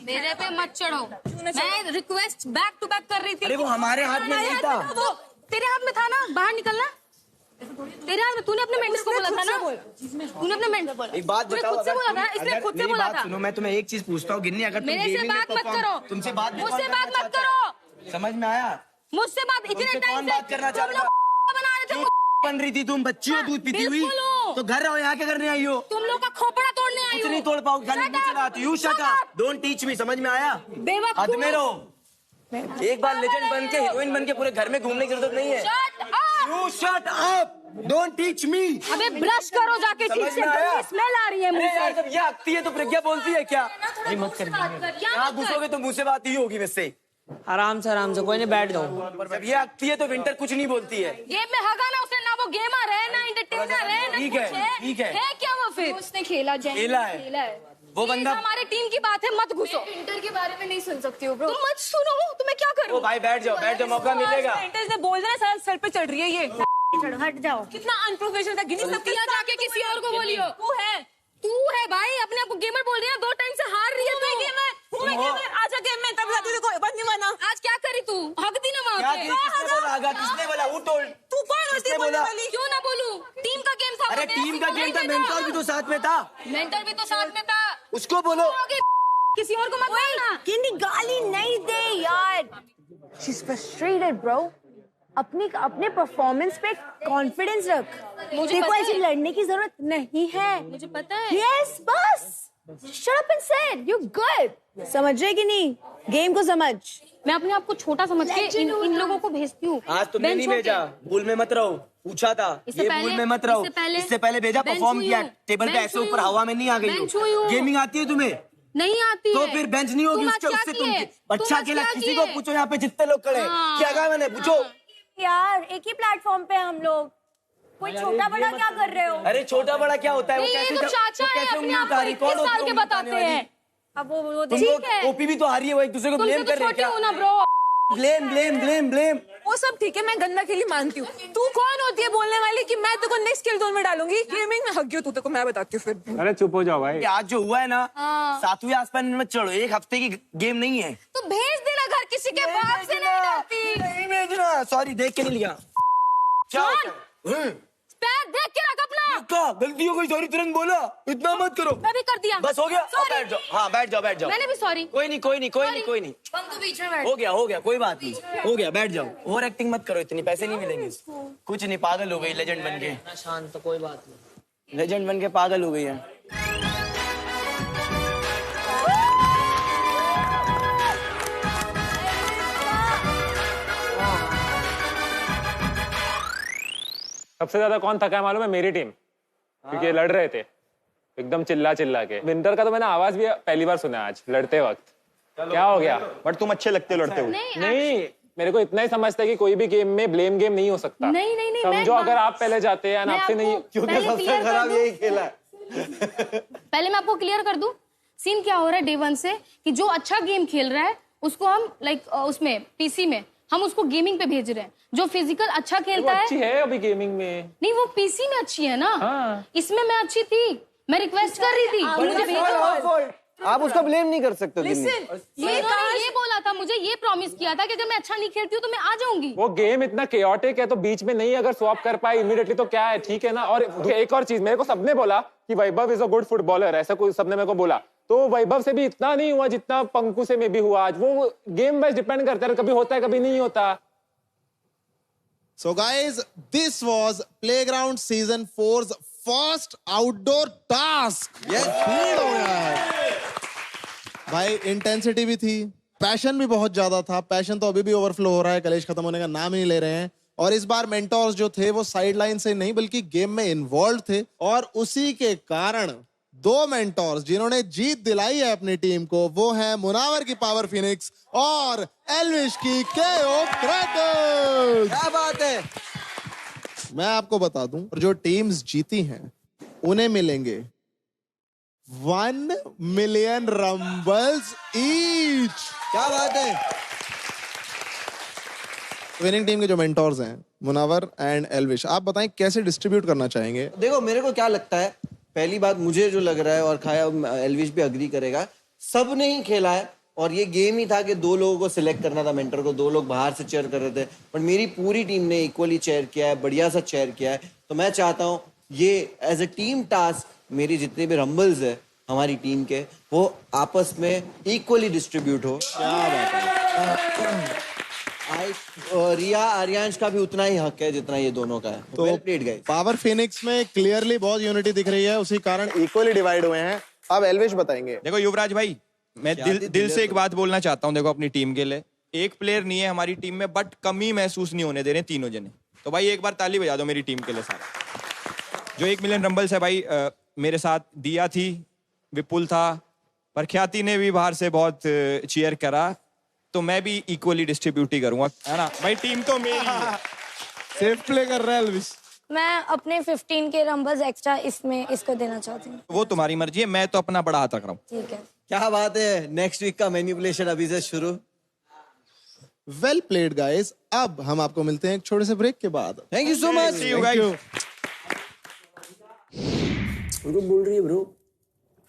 S3: मेरे पे मत चढ़ो, मैं रिक्वेस्ट बैक टू बैक कर रही थी।
S14: अरे वो हमारे हाथ में नहीं था,
S3: तेरे हाथ में था ना, बाहर निकलना तेरे हाथ में। तूने अपने मेंटर्स को बोला था ना, तूने अपने मेंटर
S14: एक बात बताओ,
S3: खुद से बोला था, इसने खुद से बोला था।
S14: सुनो, मैं तुम्हें एक चीज पूछता हूँ गिन्नी, अगर
S3: मेरे से बात मत करो,
S14: तुमसे बात
S3: मुझसे बात मत करो।
S14: समझ में आया?
S3: मुझसे बात इतने टाइम से
S14: बात करना चाह रहा
S3: बना रहे थे।
S14: बन रही थी तुम, बच्ची हो, दूध पीती हुई, तो घर रहो, यहाँ क्या करने आई हो?
S3: तुम लोग का खोपड़ा तोड़ने आई हो।
S14: कुछ नहीं तोड़ पाओ, खाली मुझे चलाती। You shut up, don't teach me. समझ में आया?
S3: बेवकूफ।
S14: हद में रहो। एक बार लेजेंड बन के हीरोइन बन के पूरे घर में घूमने की जरूरत नहीं है। You shut up, don't teach me.
S3: अबे ब्रश करो जाके, ठीक से स्मेल आ रही है मुंह से।
S14: जब ये आती है तो प्रज्ञा बोलती है क्या? मत कर, यहाँ घुसोगे तो मुंह से बात ही होगी वैसे। आराम से कोई नहीं, बैठ जाओ। जब ये आती है तो विंटर कुछ नहीं बोलती है।
S3: गेम में हगा ना उसने, ना वो गेमर है ना एंटरटेनर है, ना
S14: ठीक है,
S3: ठीक है क्या वो फिर उसने खेला
S14: है वो बंदा।
S3: हमारे टीम की बात है, मत घुसो। इंटर के बारे में नहीं सुन सकती हो ब्रो, तुम मत सुनो। तुम्हें क्या करूं?
S14: भाई बैठ जाओ, मौका मिलेगा।
S3: इंटर ने बोल देना, सर पे चढ़ रही है ये। हट जाओ, कितना अनप्रोफेशनल था। गिनी सब किया जाके किसी और को बोलियो। तू है भाई, अपने आप को गेमर बोल रही है। 2 टाइम से हार रही है तू। आजा गेम में, तब जाती कोई बात नहीं माना। आज क्या करी तू? हक दी ना वहां पे।
S14: किसने बोला? वो टोल।
S3: तू कौन होती बोलने वाली? क्यों ना बोलूं? टीम का गेम था।
S14: अरे टीम का गेम था, मेंटर भी तो साथ में था।
S3: मेंटर भी तो साथ में था,
S14: उसको बोलो।
S3: किसी और को मत बोलना। किन्नी गाली नहीं दे यार। She is frustrated bro. अपने परफॉर्मेंस पे कॉन्फिडेंस रख। मुझे को ऐसे लड़ने की जरूरत नहीं है, मुझे पता है। यस बस शट अप एंड से यू गुड। समझ रहे कि नहीं? गेम को समझ। मैं अपने आप को छोटा समझ के इन लोगों को भेजती हूँ।
S14: आज तुमने नहीं भेजा, भूल में मत रहो। पूछा था ये, भूल में मत रहो। इससे पहले भेजा, परफॉर्म किया। टेबल पे ऐसे ऊपर हवा में नहीं आ गई हो। गेमिंग आती है तुम्हें?
S16: नहीं आती
S14: तो
S16: है।
S14: फिर बेंच नहीं होगी
S16: तुम
S14: उसके
S16: आज
S14: उससे
S16: क्या किए?
S14: अच्छा
S16: तुम
S14: खेला
S16: आज क्या
S14: किसी को
S16: किए?
S14: पूछो यहाँ पे जितने लोग खड़े हैं।
S3: हाँ।
S14: क्या कहा मैंने पूछो।
S3: यार एक ही प्लेटफॉर्म पे हम लोग, कोई छोटा बड़ा क्या कर रहे हो?
S14: अरे छोटा बड़ा क्या होता है? वो
S16: नहीं, ये
S14: कैसे
S16: तो
S14: जब-
S16: चाचा
S14: वो
S16: है,
S14: कैसे
S16: अपने
S14: उंगली
S16: आप को
S14: उठा रही?
S16: 21
S14: कौन
S16: साल
S14: होती
S16: के
S14: उंगली
S16: बताते
S14: उठाने वाली?
S16: हैं।
S3: अब वो
S14: तुम
S3: ठीक
S14: लोग
S3: है।
S14: ओपी भी तो हारी है, वो एक दूसरे को
S16: तुमसे
S14: ब्लेम
S16: तो
S14: कर रहे हैं
S16: छोटी
S14: क्या?
S16: हूँ ना ब्रो।
S14: ब्लेम।
S9: वो सब ठीक है, मैं गंदा खेली मानती हूँ। तू कौन होती है बोलने वाली कि मैं तेरे को नेक्स्ट स्किल जोन में डालूंगी? गेमिंग में हक गई तू, तेरे को मैं बताती हूँ फिर।
S4: अरे चुप हो जाओ भाई।
S14: आज जो हुआ है ना,
S16: हाँ।
S14: 7वीं आसमान में मत चढ़ो, एक हफ्ते की गेम नहीं है।
S16: तो भेज देना घर, किसी के बाप से नहीं डरती।
S14: नहीं भेजना, सॉरी देख के नहीं लिया। क्या होता है?
S16: पैर देख के रख अपना।
S14: क्या गलती हो गई, सॉरी तुरंत बोला, इतना मत करो।
S16: मैं भी कर दिया।
S14: बस हो गया, अब
S16: Sorry।
S14: बैठ जाओ। हाँ बैठ जाओ।
S16: मैंने भी सॉरी।
S14: कोई नहीं।
S16: पंकु बीच में बैठ।
S14: हो गया, कोई बात नहीं, हो गया, बैठ जाओ। ओवर एक्टिंग मत करो, इतनी पैसे नहीं मिलेंगे। कुछ नहीं, पागल हो गई लेजेंड बन के।
S7: शांत, तो कोई बात नहीं।
S14: लेजेंड बन के पागल हो गई है।
S4: सबसे ज्यादा कौन थका है मालूम है? मेरी टीम, क्योंकि ये लड़ रहे थे एकदम चिल्ला के। विंटर का तो मैंने आवाज भी पहली बार सुना आज लड़ते वक्त। क्या हो गया?
S8: बट तुम अच्छे लगते हो लड़ते हुए।
S4: नहीं, मेरे को इतना ही समझता है कि कोई भी गेम में ब्लेम गेम नहीं हो सकता।
S16: नहीं,
S4: समझो, अगर आप पहले जाते हैं आपसे नहीं,
S2: क्योंकि सबसे खराब यही खेला है।
S16: पहले मैं आपको क्लियर कर दूं, सीन क्या हो रहा है डे 1 से, कि जो अच्छा गेम खेल रहा है उसको हम उसमें पीसी में हम उसको गेमिंग पे भेज रहे हैं। जो फिजिकल अच्छा खेलता है,
S4: अच्छी है अभी गेमिंग में।
S16: नहीं वो पीसी में अच्छी है ना।
S4: हाँ।
S16: इसमें मैं अच्छी थी, मैं रिक्वेस्ट कर रही थी मुझे भेजो।
S2: आप उसका ब्लेम नहीं कर सकते।
S16: ये बोला था, मुझे ये प्रॉमिस किया था कि अगर मैं अच्छा नहीं खेलती हूँ तो मैं आ जाऊंगी।
S4: वो गेम इतना केओटिक है, तो बीच में नहीं अगर स्वैप कर पाए इमीडिएटली तो क्या है, ठीक है ना। और एक और चीज, मेरे को सबने बोला कि वैभव इज अ गुड फुटबॉलर, ऐसा कोई सबने मेरे को बोला। तो वैभव से भी इतना नहीं हुआ जितना पंकु से में भी हुआ आज। वो गेम वाइज डिपेंड करता है, कभी होता है कभी नहीं होता।
S12: So guys, this was Playground Season 4's first outdoor task.
S2: Yes.
S12: भीड़ हो गया है। भाई इंटेंसिटी भी थी, पैशन भी बहुत ज्यादा था। पैशन तो अभी भी ओवरफ्लो हो रहा है, कलेश खत्म होने का नाम ही नहीं ले रहे हैं। और इस बार मेंटोर्स जो थे वो साइड लाइन से नहीं बल्कि गेम में इन्वॉल्व थे, और उसी के कारण 2 मेंटोर्स जिन्होंने जीत दिलाई है अपनी टीम को, वो हैं मुनावर की पावर फिनिक्स और एल्विश की केओ क्रैकर्स।
S2: क्या बात है।
S12: मैं आपको बता दूं, जो टीम्स जीती हैं उन्हें मिलेंगे 1 मिलियन रंबल्स ईच।
S2: क्या बात है।
S12: विनिंग टीम के जो मेंटोर्स हैं मुनावर एंड एल्विश, आप बताएं कैसे डिस्ट्रीब्यूट करना चाहेंगे?
S2: देखो, मेरे को क्या लगता है, पहली बात मुझे जो लग रहा है, और खाया एल्विश भी अग्री करेगा, सब ने ही खेला है। और ये गेम ही था कि 2 लोगों को सिलेक्ट करना था मेंटर को, 2 लोग बाहर से चेयर कर रहे थे, पर मेरी पूरी टीम ने इक्वली चेयर किया है, बढ़िया सा चेयर किया है। तो मैं चाहता हूँ ये एज ए टीम टास्क, मेरी जितने भी रंबल्स है हमारी टीम के, वो आपस में इक्वली डिस्ट्रीब्यूट हो।
S12: क्या बात है।
S2: रिया आर्यांश का भी उतना ही हक है जितना ये दोनों का है।
S12: तो
S2: well played, guys.
S12: Power Phoenix में क्लियरली बहुत यूनिटी दिख रही है, उसी कारण इक्वली डिवाइड हुए हैं। अब एल्विश बताएंगे।
S8: देखो युवराज भाई, मैं दिल से एक बात बोलना चाहता हूँ। देखो अपनी टीम के लिए एक प्लेयर नहीं है हमारी टीम में, बट कमी महसूस नहीं होने दे रहे तीनों जने। तो भाई एक बार ताली बजा दो मेरी टीम के लिए सारा। जो 1 मिलियन रंबल्स है भाई, मेरे साथ दिया थी, विपुल था, पर ख्याति ने भी बाहर से बहुत चीयर करा। तो मैं भी इक्वली डिस्ट्रीब्यूट ही करूंगा, है ना भाई। टीम तो मेरी है।
S12: सेफ प्ले कर रहा है एल्विश।
S3: मैं अपने 15 के रंबल्स एक्स्ट्रा इसमें इसको देना चाहती हूँ।
S8: वो तुम्हारी मर्जी है, मैं तो अपना बड़ा हाथ रख रहा हूँ।
S3: ठीक है।
S2: क्या बात है। नेक्स्ट वीक का मैनिपुलेशन अभी से शुरू।
S12: Well played guys. अब हम आपको मिलते हैं एक छोटे से ब्रेक के बाद।
S2: Thank you so much.
S8: See you guys.
S14: उनको बोल रही है ब्रो,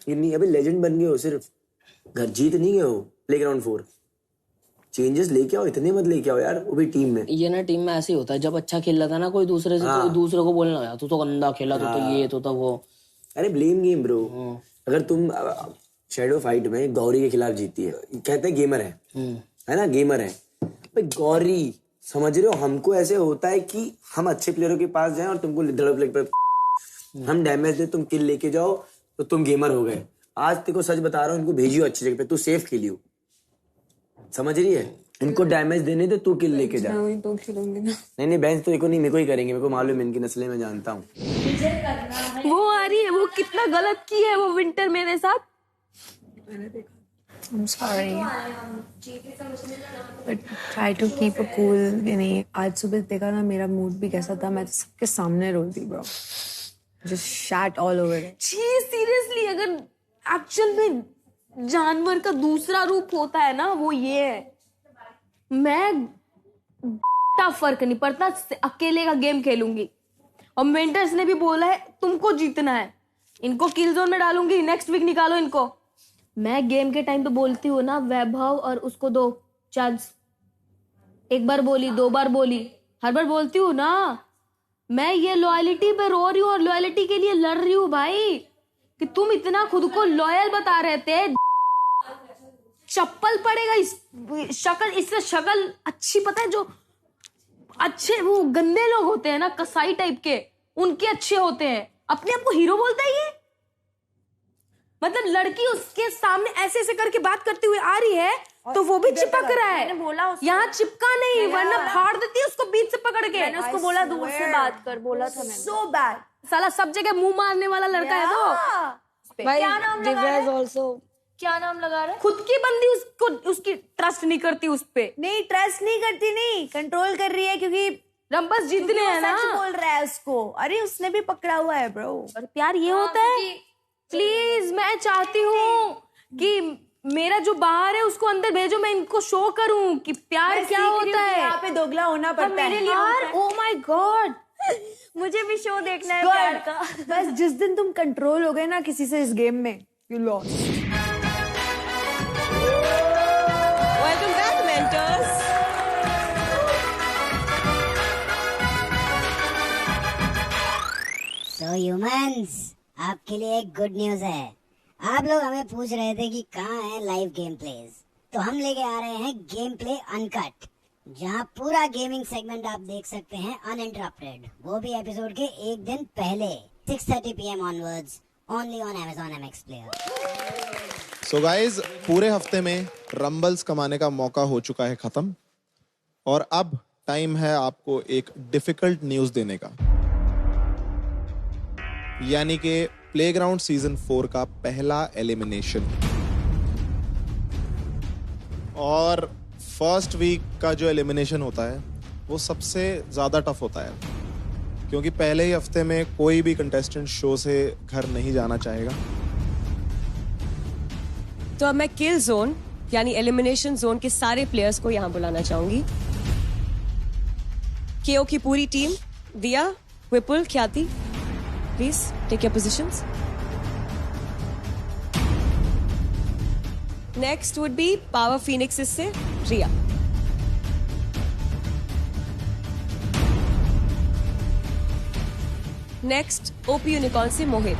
S14: ये नहीं अभी लेजेंड बन गए हो, सिर्फ घर जीत नहीं गए हो। प्लेग्राउंड 4 चेंजेस लेके आओ, इतने मत लेके आओ यार, वो भी टीम में।
S7: ये ना टीम में ऐसे ही होता है, जब अच्छा खेल रहा था ना कोई दूसरे से, कोई दूसरे को बोलना यार तू तो गंदा खेला, तू तो ये तो वो।
S14: अरे ब्लेम गेम ब्रो। अगर तुम शैडो फाइट में गौरी के खिलाफ जीती है, कहते हैं गेमर है ना, गेमर है भाई। गौरी समझ रहे हो, हमको ऐसे होता है कि हम अच्छे प्लेयरों के पास जाएं और तुमको धड़प पे हम डैमेज दे, तुम किल लेके जाओ तो तुम गेमर हो गए। आज तेरे को सच बता रहा हूँ, इनको भेजियो अच्छी जगह पे, तू सेफ खेलियो, समझ रही है। इनको डैमेज देने दे, तू किल लेके जा।
S9: तो खिलूंगी ना।
S14: नहीं बेंच तो इनको नहीं, मेरे को ही करेंगे, मेरे को मालूम है इनकी नस्लें, मैं जानता हूँ।
S9: वो आ रही है, वो कितना गलत की है वो विंटर मेरे साथ। मैंने देखा। I'm sorry. But try to keep a cool. नहीं, आज सुबह देखा ना मेरा मूड भी कैसा था, मैं सबके सामने रो दी bro. Just shat all over it.
S16: Seriously अगर एक्चुअल में जानवर का दूसरा रूप होता है ना, वो ये है। मैं फर्क नहीं पड़ता, अकेले का गेम खेलूंगी। और मेंटर्स ने भी बोला है तुमको जीतना है, इनको किल जोन में डालूंगी, नेक्स्ट वीक निकालो इनको। मैं गेम के टाइम पे बोलती हूँ ना, वैभव और उसको दो चांस। एक बार बोली, 2 बार बोली, हर बार बोलती हूँ ना। मैं ये लॉयलिटी पे रो रही हूँ और लॉयलिटी के लिए लड़ रही हूँ भाई, कि तुम इतना खुद को लॉयल बता रहे थे। चप्पल पड़ेगा इस शक्ल, इससे शक्ल अच्छी, पता है जो अच्छे वो गंदे लोग होते हैं ना, कसाई टाइप के, उनके अच्छे होते हैं। अपने आप को हीरो बोलता है ये। मतलब लड़की उसके सामने ऐसे ऐसे करके बात करती हुई आ रही है तो वो भी चिपक रहा है। यहाँ चिपका नहीं, वरना फाड़ देती है उसको बीच से पकड़ के।
S3: मैंने उसको बोला दूर से बात कर, बोला था मैंने।
S16: So bad. साला सब जगह मुंह मारने वाला लड़का है तो।
S3: क्या नाम लगा रहा है? क्या नाम लगा रहा है?
S16: खुद की बंदी उसको, उसकी ट्रस्ट नहीं करती उस पे।
S3: नहीं, ट्रस्ट नहीं करती, नहीं कंट्रोल कर रही है, क्योंकि
S16: रंबस जीतने है ना।
S3: सच बोल रहा है उसको। अरे उसने भी पकड़ा हुआ है ब्रो।
S16: और प्यार ये होता है। प्लीज मैं चाहती हूँ कि मेरा जो बाहर है उसको अंदर भेजो, मैं इनको शो करूं कि प्यार क्या होता है।
S3: यहाँ पे दोगला होना पड़ता है।
S16: यार ओ माय गॉड,
S3: मुझे भी शो देखना है प्यार का।
S9: बस जिस दिन तुम कंट्रोल हो गए ना किसी से इस गेम में, you lost.
S11: Welcome back mentors.
S1: So humans, आपके लिए एक गुड न्यूज है। आप लोग हमें पूछ रहे थे कि कहाँ है लाइव गेम प्लेज, तो हम लेके आ रहे हैं गेम प्ले अनकट, जहाँ पूरा गेमिंग सेगमेंट आप देख सकते हैं अनइंटरप्टेड, वो भी एपिसोड के एक दिन पहले 6:30 PM onwards, only on Amazon MX Player।
S12: So guys, पूरे हफ्ते में रंबल्स कमाने का मौका हो चुका है खत्म, और अब टाइम है आपको एक डिफिकल्ट न्यूज देने का, यानी कि प्लेग्राउंड सीजन 4 का पहला एलिमिनेशन। और फर्स्ट वीक का जो एलिमिनेशन होता है वो सबसे ज़्यादा टफ होता है, क्योंकि पहले ही हफ्ते में कोई भी कंटेस्टेंट शो से घर नहीं जाना चाहेगा।
S11: तो अब मैं किल जोन यानी एलिमिनेशन जोन के सारे प्लेयर्स को यहाँ बुलाना चाहूंगी। केओ की पूरी team, Diya, Vipul, Khyati, please take your positions. Next would be power phoenix से रिया। नेक्स्ट ओपी यूनिकॉर्न से मोहित।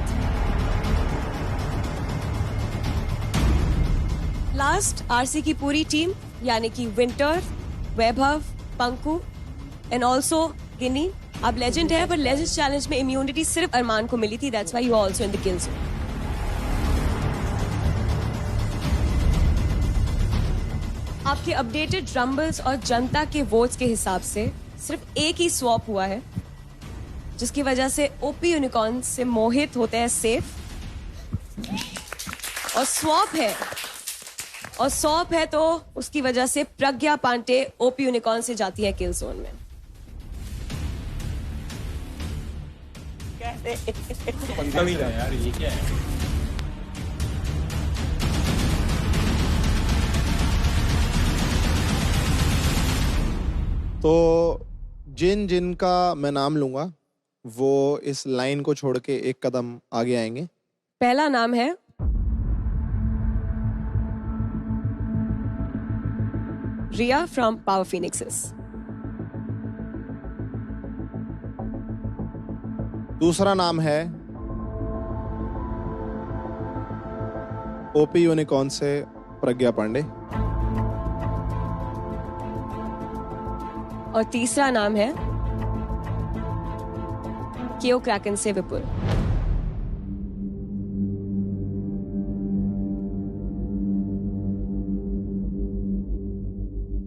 S11: लास्ट आरसी की पूरी टीम यानी कि Winter, Vaibhav, Panku and also Ginni. अब लेजेंड है, पर लेजेंड चैलेंज में इम्यूनिटी सिर्फ अरमान को मिली थी, that's why you are also in the kill zone. आपके अपडेटेड रंबल्स और जनता के वोट्स के हिसाब से सिर्फ एक ही स्वैप हुआ है, जिसकी वजह से ओपी यूनिकॉर्न से मोहित होते हैं सेफ। और स्वैप है तो उसकी वजह से प्रज्ञा पांडे ओपी यूनिकॉर्न से जाती है किल जोन में।
S8: यार ये क्या है?
S12: तो जिन जिन का मैं नाम लूंगा वो इस लाइन को छोड़ के एक कदम आगे आएंगे।
S11: पहला नाम है रिया फ्रॉम पावर फीनिक्सेस।
S12: दूसरा नाम है ओपी यूनिकॉर्न से प्रज्ञा पांडे।
S11: और तीसरा नाम है केओ क्रैकन से विपुल।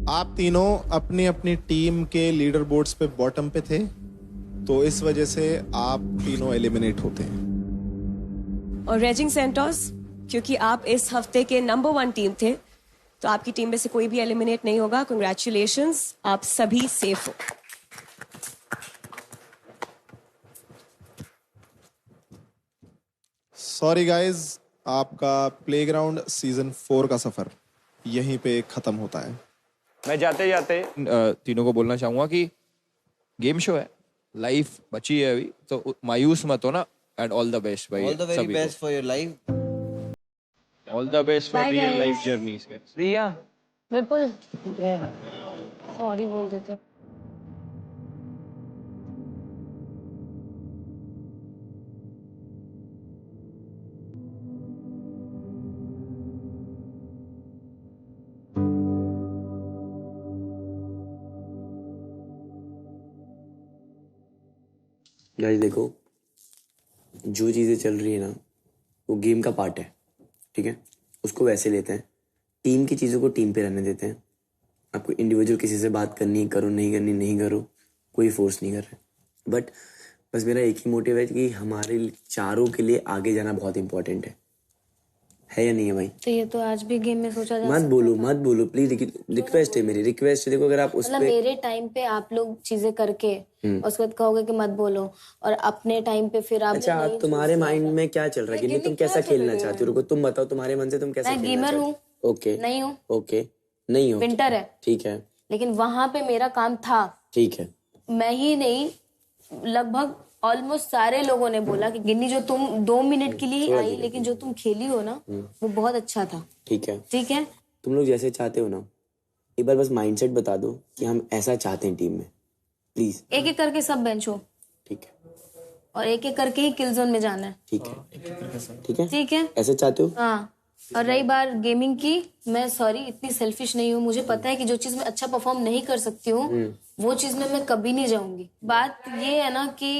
S12: आप तीनों अपनी अपनी टीम के लीडर बोर्ड्स पे बॉटम पे थे, तो इस वजह से आप तीनों एलिमिनेट होते हैं।
S11: और रेजिंग सेंटोस क्योंकि आप इस हफ्ते के नंबर 1 टीम थे, तो आपकी टीम में से कोई भी एलिमिनेट नहीं होगा। कंग्रेचुलेशंस, आप सभी सेफ हो।
S12: सॉरी गाइज, आपका प्लेग्राउंड सीजन 4 का सफर यहीं पे खत्म होता है।
S8: मैं जाते जाते तीनों को बोलना चाहूंगा कि गेम शो है, लाइफ बची है अभी, तो मायूस मत हो ना। एंड ऑल द बेस्ट भाई,
S2: all the very best for your life,
S8: all the best for real life journey.
S7: Riya
S16: Vipul sorry बोल देते।
S14: गाइस देखो, जो चीज़ें चल रही है ना वो गेम का पार्ट है, ठीक है? उसको वैसे लेते हैं, टीम की चीज़ों को टीम पे रहने देते हैं। आपको इंडिविजुअल किसी से बात करनी करो, नहीं करनी नहीं करो, कोई फोर्स नहीं कर रहा। बट बस मेरा एक ही मोटिव है कि हमारे चारों के लिए आगे जाना बहुत इंपॉर्टेंट है या नहीं है भाई?
S16: तो ये तो आज भी गेम में सोचा जा
S14: मत बोलो प्लीज, रिक्वेस्ट है मेरी, रिक्वेस्ट है। देखो अगर आप उस
S16: मतलब मेरे टाइम पे आप लोग चीजें करके उसके बाद कहोगे कि मत बोलो, और अपने टाइम पे फिर आप
S14: अच्छा, तुम्हारे माइंड में क्या चल रहा है कि तुम कैसा खेलना चाहते हो? रुको, तुम बताओ तुम्हारे मन से तुम कैसा खेलना
S16: गेमर
S14: चाहते
S16: हूँ,
S14: हो? ओके
S16: नहीं हूँ,
S14: ओके नहीं हो,
S16: विंटर है,
S14: ठीक है,
S16: लेकिन वहां पे मेरा काम था,
S14: ठीक है।
S16: मैं ही नहीं, लगभग ऑलमोस्ट सारे लोगों ने बोला कि गिन्नी जो तुम 2 मिनट के लिए आई, लेकिन जो तुम खेली हो ना वो बहुत अच्छा था।
S14: ठीक है,
S16: ठीक है,
S14: तुम लोग जैसे चाहते हो ना, एक बार बस माइंडसेट बता दो कि हम ऐसा चाहते हैं टीम में, प्लीज।
S16: एक एक करके सब बेंच हो,
S14: ठीक है,
S16: और एक एक करके ही किल जोन में जाना है,
S14: ठीक है, ठीक है,
S16: ठीक है,
S14: ऐसे चाहते हो?
S16: हाँ। और रही बात गेमिंग की, मैं सॉरी इतनी सेल्फिश नहीं हूँ, मुझे पता है कि जो चीज मैं अच्छा परफॉर्म नहीं कर सकती हूँ वो चीज में मैं कभी नहीं जाऊंगी। बात ये है ना कि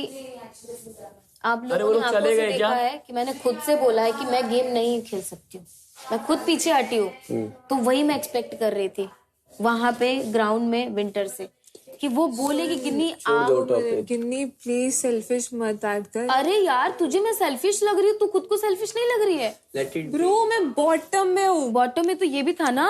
S16: आप लोगों ने आंखों से देखा है कि मैंने खुद से बोला है कि मैं गेम नहीं खेल सकती हूँ, मैं खुद पीछे हटी हूँ। तो वही मैं एक्सपेक्ट कर रही थी वहां पे ग्राउंड में विंटर से, कि वो बोले कि
S9: गिन्नी प्लीज सेल्फिश मत ऐड कर।
S16: अरे यार तुझे मैं सेल्फिश लग रही हूँ, तू खुद को सेल्फिश नहीं लग रही है?
S9: ब्रो मैं बॉटम में हूँ।
S16: बॉटम में तो ये भी था ना,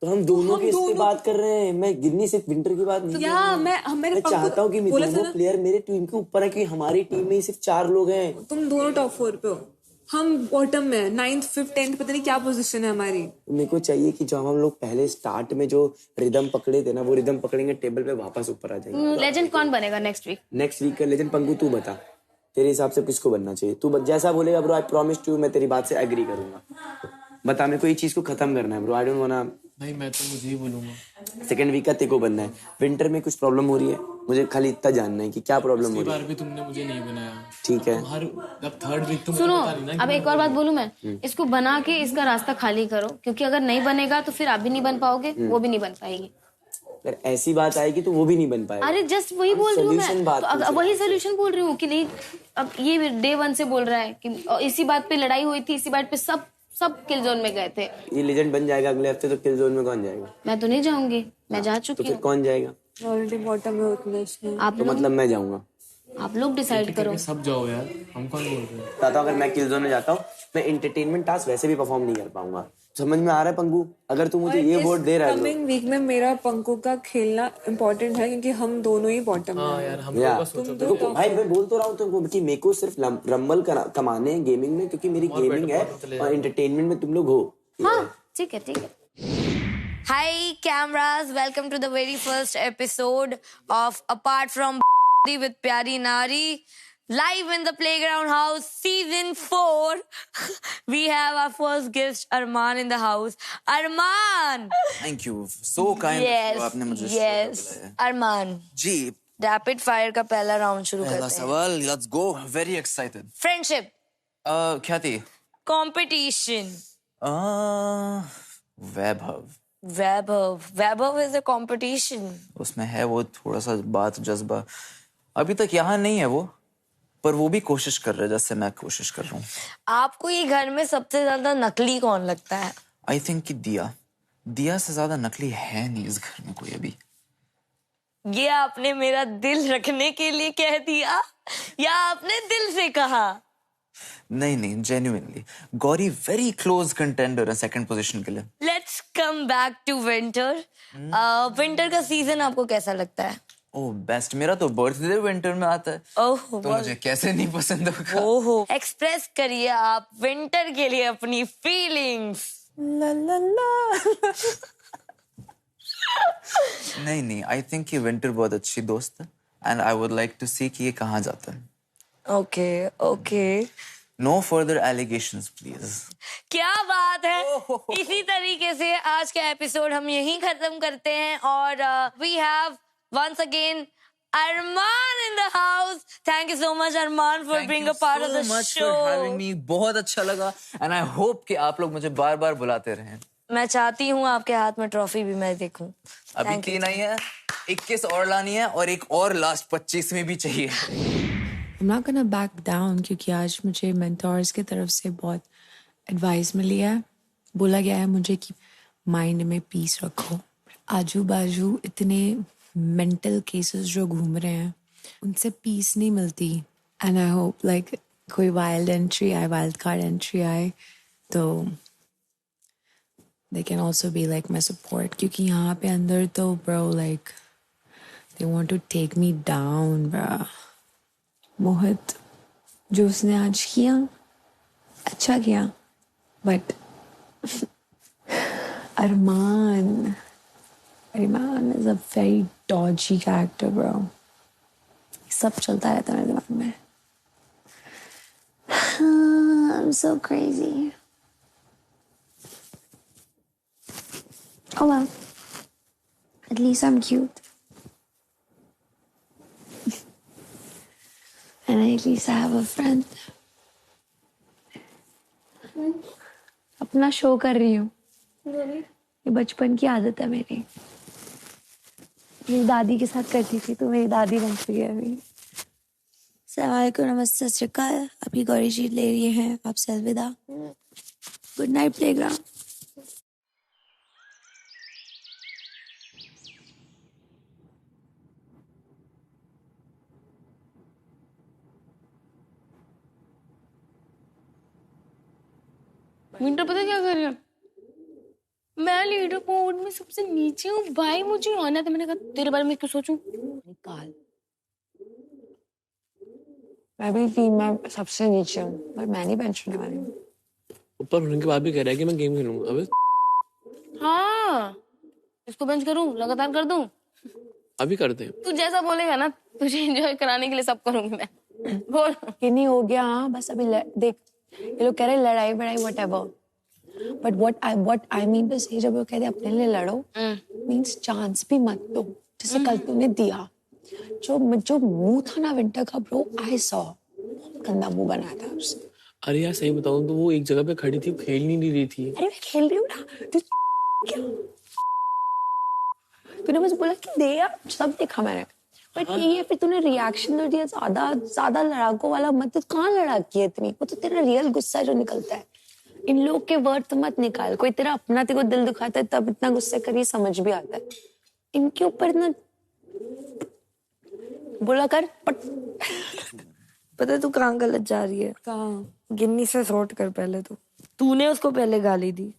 S14: तो हम दोनों की इसकी बात कर रहे हैं। मैं गिन्नी सिर्फ विंटर की बात नहीं कर रहा हूँ। मैं चाहता हूँ कि दोनों प्लेयर मेरे टीम के ऊपर है, कि हमारी टीम में सिर्फ 4 लोग हैं।
S9: तुम दोनों टॉप 4 पे हो, हम बॉटम में, 9th 5th 10th पता नहीं क्या पोजीशन है हमारी।
S14: मेरे को चाहिए कि जो हम लोग पहले स्टार्ट में जो रिदम पकड़े थे ना, वो रिदम पकड़ेंगे, टेबल पे वापस ऊपर आ जाएंगे।
S16: लेजेंड कौन बनेगा नेक्स्ट वीक
S14: का लेजेंड? पंकु तू बता, तेरे हिसाब से किसको बनना चाहिए? तू जैसा बोलेगा ब्रो, आई प्रॉमिस टू, मैं तेरी बात से एग्री करूंगा। बता, मेरे को ये चीज को खत्म करना है ब्रो, आई डोंट वांना।
S7: नहीं, मैं तो मुझे ही बोलूंगा।
S14: सेकंड वीक का तेको बनना है। विंटर में कुछ प्रॉब्लम हो रही है, मुझे खाली इतना जानना है कि क्या प्रॉब्लम हो रही है।
S7: बार भी तुमने मुझे नहीं बनाया,
S14: ठीक है?
S7: हर थर्ड वीक तुम
S16: सुनो, अब एक और बात बोलूं मैं, इसको बना के इसका रास्ता खाली करो, क्योंकि अगर नहीं बनेगा तो फिर आप भी नहीं बन पाओगे, वो भी नहीं बन पाएगी।
S14: अगर ऐसी बात आएगी तो वो भी नहीं बन पाएगा।
S16: अरे जस्ट वही बोल रही हूँ मैं, तो वही सोल्यूशन बोल रही हूँ कि नहीं। अब ये डे 1 से बोल रहा है कि इसी बात पे लड़ाई हुई थी, इसी बात पे सब किल जोन में गए थे।
S14: ये लेजेंड बन जाएगा अगले हफ्ते, तो किल जोन में कौन जाएगा?
S16: मैं तो नहीं जाऊंगी, मैं जा चुकी हूँ।
S14: तो फिर कौन जाएगा?
S9: ऑलरेडी बॉटम में उतने
S16: आप
S14: तो मतलब मैं जाऊंगा।
S16: आप लोग डिसाइड करो।
S7: सब जाओ यार, हम कौन बोल रहे हैं?
S14: बताता हूँ, अगर मैं किल जोन में जाता हूँ, मैं एंटरटेनमेंट टास्क वैसे भी परफॉर्म नहीं कर पाऊंगा। समझ में आ रहा है पंकु? अगर तू मुझे ये वोट दे रहा है,
S9: कमिंग वीक में मेरा पंकु का खेलना इम्पोर्टेंट है, क्योंकि हम दोनों ही बॉटम में हैं।
S7: यार हम
S14: देखो भाई, मैं बोल तो रहा हूँ तुमको कि मेरे को सिर्फ रंबल कमाने हैं गेमिंग में, क्योंकि मेरी गेमिंग है और एंटरटेनमेंट में तुम लोग हो।
S16: हाँ ठीक है, ठीक है।
S17: Hi cameras, welcome to the very first episode of Apart from with Pyari Nari, live in the Playground House season 4. We have our first guest Arman in the house. Arman!
S10: Thank you, so kind of you, आपने मुझे
S17: yes. Arman
S10: जी,
S17: rapid fire का पहला round शुरू करते
S10: पहला
S17: हैं।
S10: सवाल, let's go, very excited.
S17: Friendship,
S10: क्या थी?
S17: Competition, Vaibhav is a competition.
S10: उसमें है वो थोड़ा सा बात, जज्बा। अभी तक यहाँ नहीं है वो, पर वो भी कोशिश कर रहा है जैसे मैं कोशिश कर रहा हूँ।
S17: आपको ये घर में सबसे ज्यादा नकली कौन लगता है?
S10: आई थिंक कि दिया से ज्यादा नकली है नहीं इस घर में कोई अभी।
S17: ये आपने मेरा दिल रखने के लिए कह दिया या आपने दिल से कहा?
S10: नहीं genuinely Gauri very close contender है सेकंड पोजीशन के लिए.
S17: Let's come back to winter. Winter का सीजन आपको कैसा लगता है?
S10: Oh best. मेरा तो बर्थडे विंटर में आता है.
S17: ओह
S10: तो मुझे कैसे नहीं पसंद होगा.
S17: ओहो. एक्सप्रेस करिए आप विंटर के लिए अपनी फीलिंग्स.
S10: ला ला ला. नहीं आई थिंक कि विंटर बहुत अच्छी दोस्त है and I would like to see कि ये कहाँ जाता है.
S17: Okay.
S10: No further allegations please.
S17: क्या बात है. इसी तरीके से आज का एपिसोड हम यहीं खत्म करते हैं और we have once again Arman in the house. Thank you so much Arman for being a part of the show.
S10: Thank you so much for having me. बहुत अच्छा लगा and I hope कि आप लोग मुझे बार-बार बुलाते रहें.
S17: मैं चाहती हूँ आपके हाथ में ट्रॉफी भी मैं देखूं.
S10: अभी 3 आई है, 21 और लानी है और एक और लास्ट 25 में भी चाहिए.
S18: I'm not gonna back down क्योंकि आज मुझे mentors की तरफ से बहुत advice मिली है. बोला गया है मुझे कि mind में peace रखो. आजू बाजू इतने मेंटल केसेस जो घूम रहे हैं उनसे पीस नहीं मिलती. एंड आई होप लाइक कोई वाइल्ड कार्ड एंट्री आए तो they can also be like my support. क्योंकि यहाँ पे अंदर तो bro like they want to take me down. Bro Mohit जो उसने आज किया अच्छा किया but Armaan is a very dodgy character, bro. सब चलता रहता है मेरे दिमाग में. I'm so crazy. Oh well. At least I'm cute. And at least I have a friend. अपना शो कर रही हूँ. ये बचपन की आदत है मेरी. मेरी दादी के साथ करती थी तो मेरी दादी बन चुकी है अभी. अस्सलामुअलैकुम, नमस्ते, सत श्री अकाल. अभी गौरी जी ले रही हैं आपसे अलविदा. Good night playground.
S16: विंटर पता क्या कर रही है? मैं लीडर बोर्ड में सबसे नीचे हूँ भाई, मुझे आना था. मैंने कहा तेरे बारे में क्यों सोचूं. निकाल.
S18: मैं भी टीम में सबसे नीचे हूँ पर मैं नहीं बेंच होने वाली हूँ.
S7: ऊपर होने के बाद भी कह रहा है कि मैं गेम खेलूंगा. अबे
S16: हाँ, इसको बेंच करूँ, लगातार कर दूं.
S7: अभी करते हैं.
S16: तू जैसा बोलेगा ना, तुझे एंजॉय कराने के लिए सब करूंगी मैं. बोल.
S18: कि नहीं हो गया. हाँ बस अभी देख ये लोग कह रहे लड़ाई बड़ाई whatever. But what I mean to say, जब वो कहते अपने लिए लड़ो means चांस भी मत दो. जैसे कल तूने दिया जो मुंह था ना विंटर का ब्रो, I saw गंदा मुंह बनाया था उसने.
S7: अरे यार सही बताऊं तो वो एक जगह पे खड़ी थी, खेल नहीं रही थी.
S18: अरे मैं खेल रही हूँ ना. तू क्या तूने बस बोला कि दे यार, सब देखा मैंने. बट ये फिर तूने रिएक्शन दे दिया ज्यादा लड़ाकों वाला. मत कहाँ लड़ाकी है इतनी. वो तो तेरा रियल गुस्सा जो निकलता है. इन लोग के वर्ड मत निकाल. कोई तेरा अपना तेरे को दिल दुखाता है तब इतना गुस्से करिए, समझ भी आता है. इनके ऊपर इतना बोला कर.
S17: पता है तू कहाँ गलत जा रही है?
S18: कहाँ?
S17: गिन्नी से सॉर्ट कर पहले. तूने उसको पहले गाली दी.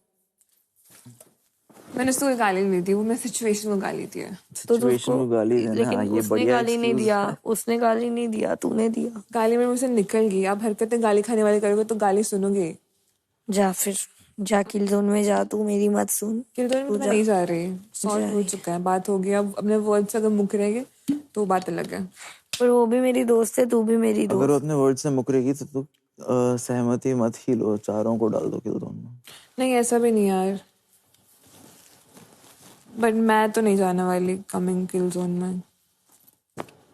S9: मैंने उसको गाली नहीं दी, वो मैं सिचुएशन को गाली दी है.
S10: सिचुएशन को गाली देना.
S17: लेकिन
S10: ये
S17: उसने गाली नहीं दिया. उसने गाली नहीं दिया, तूने दिया.
S9: गाली में मुझसे निकल गई. आप हरकतें गाली खाने वाली करोगे तो गाली सुनोगे.
S17: जा फिर जा किल जोन में जा. तू मेरी मत सुन.
S9: किल जोन में नहीं जा रही. सॉर्ट हो चुका है, बात हो गई. अब अपने वर्ड से अगर मुक रहेंगे तो बात अलग है.
S17: पर वो भी मेरी दोस्त है, तू भी मेरी दोस्त.
S10: अगर वो अपने वर्ड से मुकरेगी तो तू सहमति मत ही लो. चारों को डाल दो किल जोन में.
S9: नहीं ऐसा भी नहीं यार. बट मैं तो नहीं जाने वाली कमिंग किल जोन में.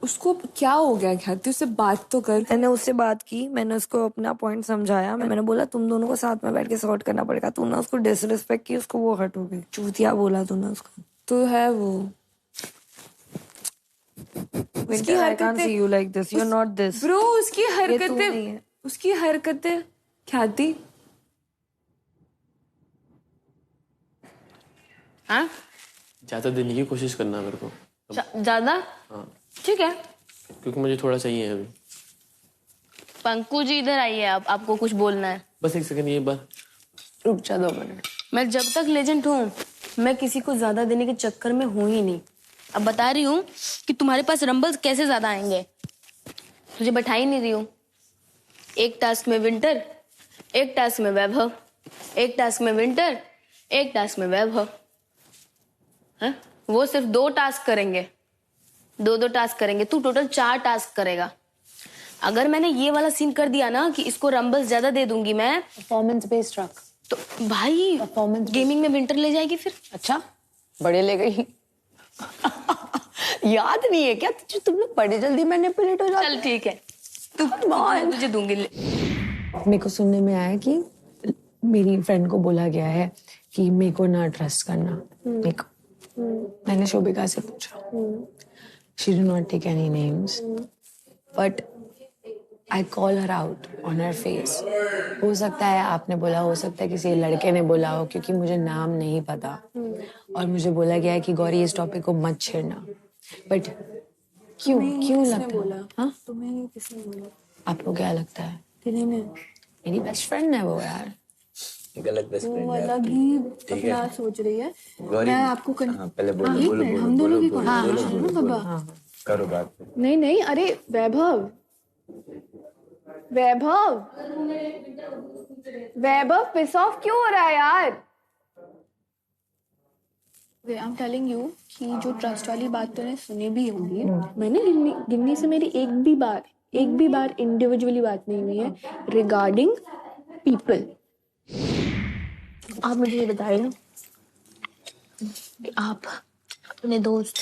S9: उसको क्या हो गया? क्या उससे बात तो कर.
S17: मैंने उससे बात की, मैंने उसको अपना पॉइंट समझाया. मैंने बोला तुम दोनों को साथ में बैठ के सॉर्ट करना पड़ेगा. तूने उसको डिसरिस्पेक्ट की, उसको वो हर्ट हो गई. चूतिया बोला तूने उसको.
S9: तो है वो.
S17: उसकी हरकतें you like this, you're not this.
S9: Bro उसकी हरकतें क्या थी?
S16: हाँ?
S7: ज्यादा देने की कोशिश करना मेरे को.
S16: ज्यादा?
S7: हाँ.
S16: ठीक है.
S7: क्योंकि मुझे थोड़ा चाहिए अभी.
S16: पंकु जी इधर आइए, आपको कुछ बोलना है।
S7: बस एक सेकंड, ये बार
S16: रुक जा 2 मिनट। मैं जब तक लेजेंड हूँ मैं किसी को ज्यादा देने के चक्कर में हूँ ही नहीं। अब बता रही हूँ कि तुम्हारे पास रंबल्स कैसे ज्यादा आएंगे, तुझे बैठा ही नहीं रही हूँ। एक टास्क में विंटर, एक टास्क में वैभव, एक टास्क में विंटर, एक टास्क में वैभव। हाँ? वो सिर्फ 2 टास्क करेंगे, 2 टास्क करेंगे। तू टोटल 4 टास्क करेगा। अगर मैंने ये वाला सीन कर दिया ना कि इसको रंबल्स ज्यादा दे दूंगी मैं,
S18: परफॉर्मेंस बेस्ड रख
S16: तो भाई परफॉर्मेंस गेमिंग में विंटर ले जाएगी फिर।
S18: अच्छा बड़े ले गई याद नहीं है क्या तुम लोग बड़े जल्दी मैनिपुलेट हो जाते।
S16: चल ठीक है, तुझे दूंगी।
S18: मेरे को सुनने में आया कि मेरी फ्रेंड को बोला गया है कि मेरे को ना ट्रस्ट करना। मेरे को मैंने शोभिका से पूछा, she did not take any names but I call her out on her face. हो सकता है आपने बोला, हो सकता है किसी लड़के ने बोला हो, क्योंकि मुझे नाम नहीं पता। और मुझे बोला गया है कि गौरी इस टॉपिक को मत छेड़ना। बट क्यों लगता है? हाँ
S9: तुम्हें किसने बोला?
S18: आपको क्या लगता है?
S9: किन्हीं ने?
S18: मेरी बेस्ट फ्रेंड है वो यार।
S14: गलत बेस्ट फ्रेंड
S9: वो अलग ही अपना सोच रही है। मैं आपको
S14: पहले बोलो
S9: हम दोनों की
S14: करो बात।
S9: नहीं अरे वैभव पिस ऑफ क्यों हो रहा है यार? आई एम टेलिंग यू कि जो ट्रस्ट वाली बात तूने सुनी भी होगी, मैंने गिन्नी से मेरी एक भी बार इंडिविजुअली बात नहीं हुई है रिगार्डिंग पीपल। आप मुझे ये बताइए कि आप अपने दोस्त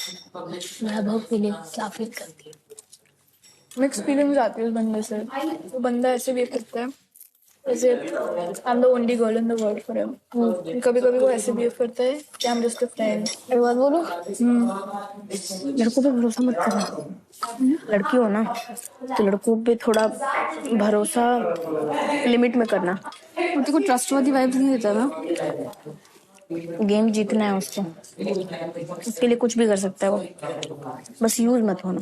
S9: वैभव के लिए क्या फील करती है? मिक्स फीलिंग्स आती है उस बंदे से। वो बंदा ऐसे बिहेव करता है जैसे I am the only girl in the world for him. कभी कभी वो ऐसे बिहेव करता है कि I am just a friend. एक बात बोलो, लड़कों पे भरोसा मत करना। लड़की हो ना तो लड़कों पे थोड़ा भरोसा लिमिट में करना। तेरे को ट्रस्टवर्दी वाइब्स नहीं देता ना। गेम जीतना है उसको, उसके लिए कुछ भी कर सकता है वो, बस यूज मत होना।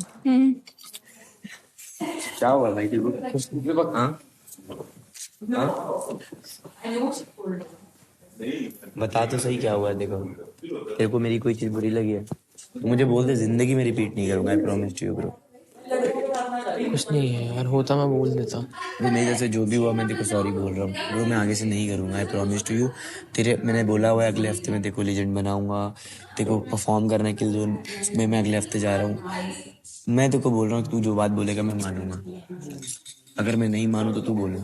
S14: क्या हुआ भाई? हाँ? बता तो सही क्या हुआ। देखो तेरे को मेरी कोई चीज बुरी लगी है तो मुझे बोल दे, जिंदगी में रिपीट नहीं करूंगा। I promise to you bro.
S7: कुछ नहीं है यार, होता मैं बोल देता।
S14: वो मेरे जैसे जो भी हुआ मैं देखो सॉरी बोल रहा हूँ ब्रो। मैं आगे से नहीं करूंगा। I promise to you. तेरे मैंने बोला हुआ है अगले हफ्ते में देखो लेजेंड बनाऊंगा, देखो परफॉर्म करने के लिए उसमें मैं अगले हफ्ते जा रहा हूँ। मैं तेको बोल रहा हूँ तू जो बात बोलेगा मैं मानूंगा। अगर मैं नहीं मानूं तो तू बोले।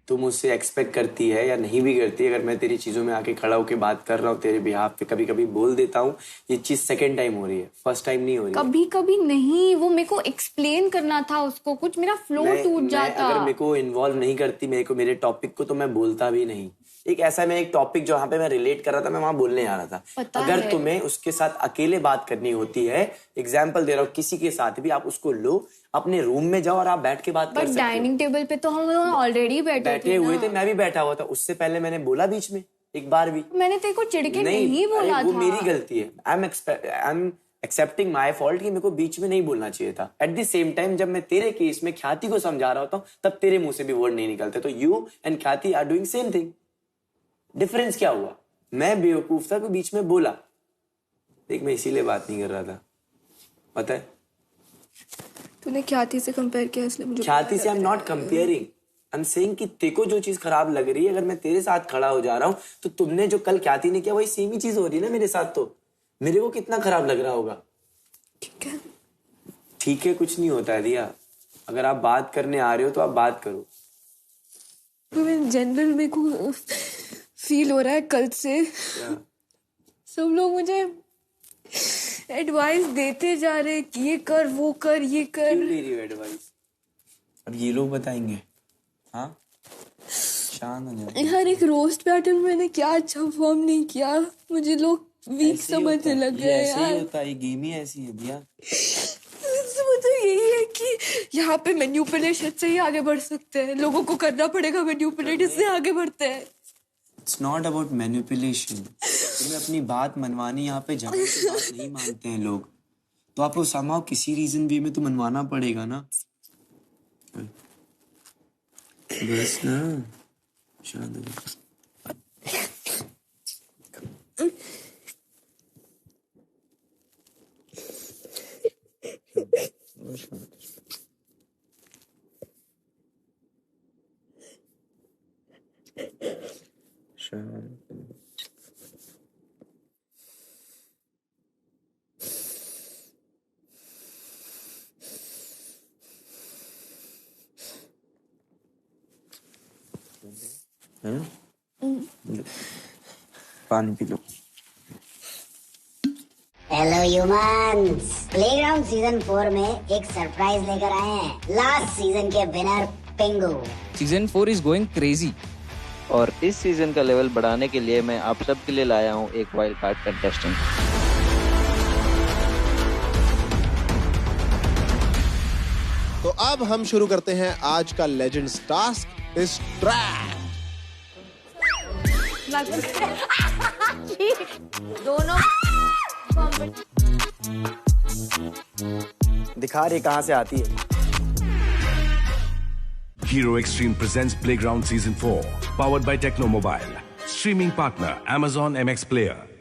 S14: तू मुझसे एक्सपेक्ट करती है या नहीं भी करती है, अगर मैं तेरी चीजों में आके खड़ा होकर बात कर रहा हूँ तेरे बिहाफ पे, कभी कभी बोल देता हूँ। ये चीज सेकंड टाइम हो रही है, फर्स्ट टाइम नहीं हो रही।
S9: कभी कभी नहीं, वो मेरे को एक्सप्लेन करना था उसको कुछ, मेरा फ्लो टूट जाता।
S14: अगर मेरे को इन्वॉल्व नहीं करती मेरे टॉपिक को तो मैं बोलता भी नहीं। एक ऐसा मैं एक टॉपिक जहाँ पे मैं रिलेट कर रहा था मैं वहां बोलने आ रहा था। अगर तुम्हें उसके साथ अकेले बात करनी होती है, एग्जाम्पल दे रहा हूँ, किसी के साथ भी आप उसको लो, अपने रूम में जाओ और आप बैठ के बात कर सकते हो।
S9: डाइनिंग टेबल पे तो हम ऑलरेडी बैठे
S14: हुए थे, मैं भी बैठा हुआ था। उससे पहले मैंने बोला बीच में एक बार भी?
S9: मैंने तेरे को चिढ़के नहीं बोला
S14: वो
S9: था।
S14: मेरी गलती है। I am accepting my fault कि मेरे को बीच में नहीं बोलना चाहिए था। एट द सेम टाइम जब मैं तेरे केस में ख्याति को समझा रहा होता हूँ तब तेरे मुंह से भी वर्ड नहीं निकलते। तो you and Khyati are doing same thing. Difference क्या हुआ? मैं बेवकूफ था कि बीच में बोला। देख मैं इसीलिए बात नहीं कर रहा था, पता है?
S9: तूने ख्याति से कंपेयर किया इसलिए मुझे।
S14: ख्याति से I am not comparing, I am saying कि तेको जो चीज खराब लग रही है, अगर मैं तेरे साथ खड़ा हो जा रहा हूं तो तुमने जो कल ख्याति ने किया वही सेम ही चीज हो रही है ना मेरे साथ। तो मेरे को कितना खराब लग रहा होगा? ठीक है कुछ नहीं होता है दिया। अगर आप बात करने आ रहे हो तो आप बात करो।
S9: जनरल मेरे को फील हो रहा है कल से सब लोग मुझे एडवाइस देते जा रहे कि ये कर वो कर ये कर।
S14: क्यों दे रही हो एडवाइस? अब ये लोग बताएंगे। हाँ शांत हो जाओ।
S9: हर एक रोस्ट पैटर्न मैंने क्या अच्छा परफॉर्म नहीं किया, मुझे लोग वीक समझने लग गए यार।
S14: ऐसे ही होता है, गेम ही ऐसी है दिया।
S9: तो यही है कि यहाँ पे मैन्युपुलेशन से ही आगे बढ़ सकते हैं, लोगों को करना पड़ेगा मैन्युपुलेट, इससे आगे बढ़ते हैं।
S14: It's not about manipulation. तुम्हें अपनी बात मनवानी, यहाँ पे झगड़े की बात नहीं मानते हैं लोग, तो आपको somehow किसी रीजन वे में तो मनवाना पड़ेगा ना।
S10: बस ना, शांत हो जा। पानी P low.
S1: Hello humans, playground season 4 में एक सरप्राइज लेकर आए हैं। लास्ट सीजन के winner पिंगू।
S19: Season 4 is going crazy.
S20: और इस सीजन का लेवल बढ़ाने के लिए मैं आप सब के लिए लाया हूँ एक वाइल्ड कार्ड कंटेस्टेंट।
S12: तो अब हम शुरू करते हैं आज का लेजेंड्स टास्क, इस ट्रैक।
S17: दोनों
S14: दिखा रही कहाँ से आती है।
S6: Hero Extreme presents Playground Season 4, powered by Techno Mobile. Streaming partner Amazon MX Player.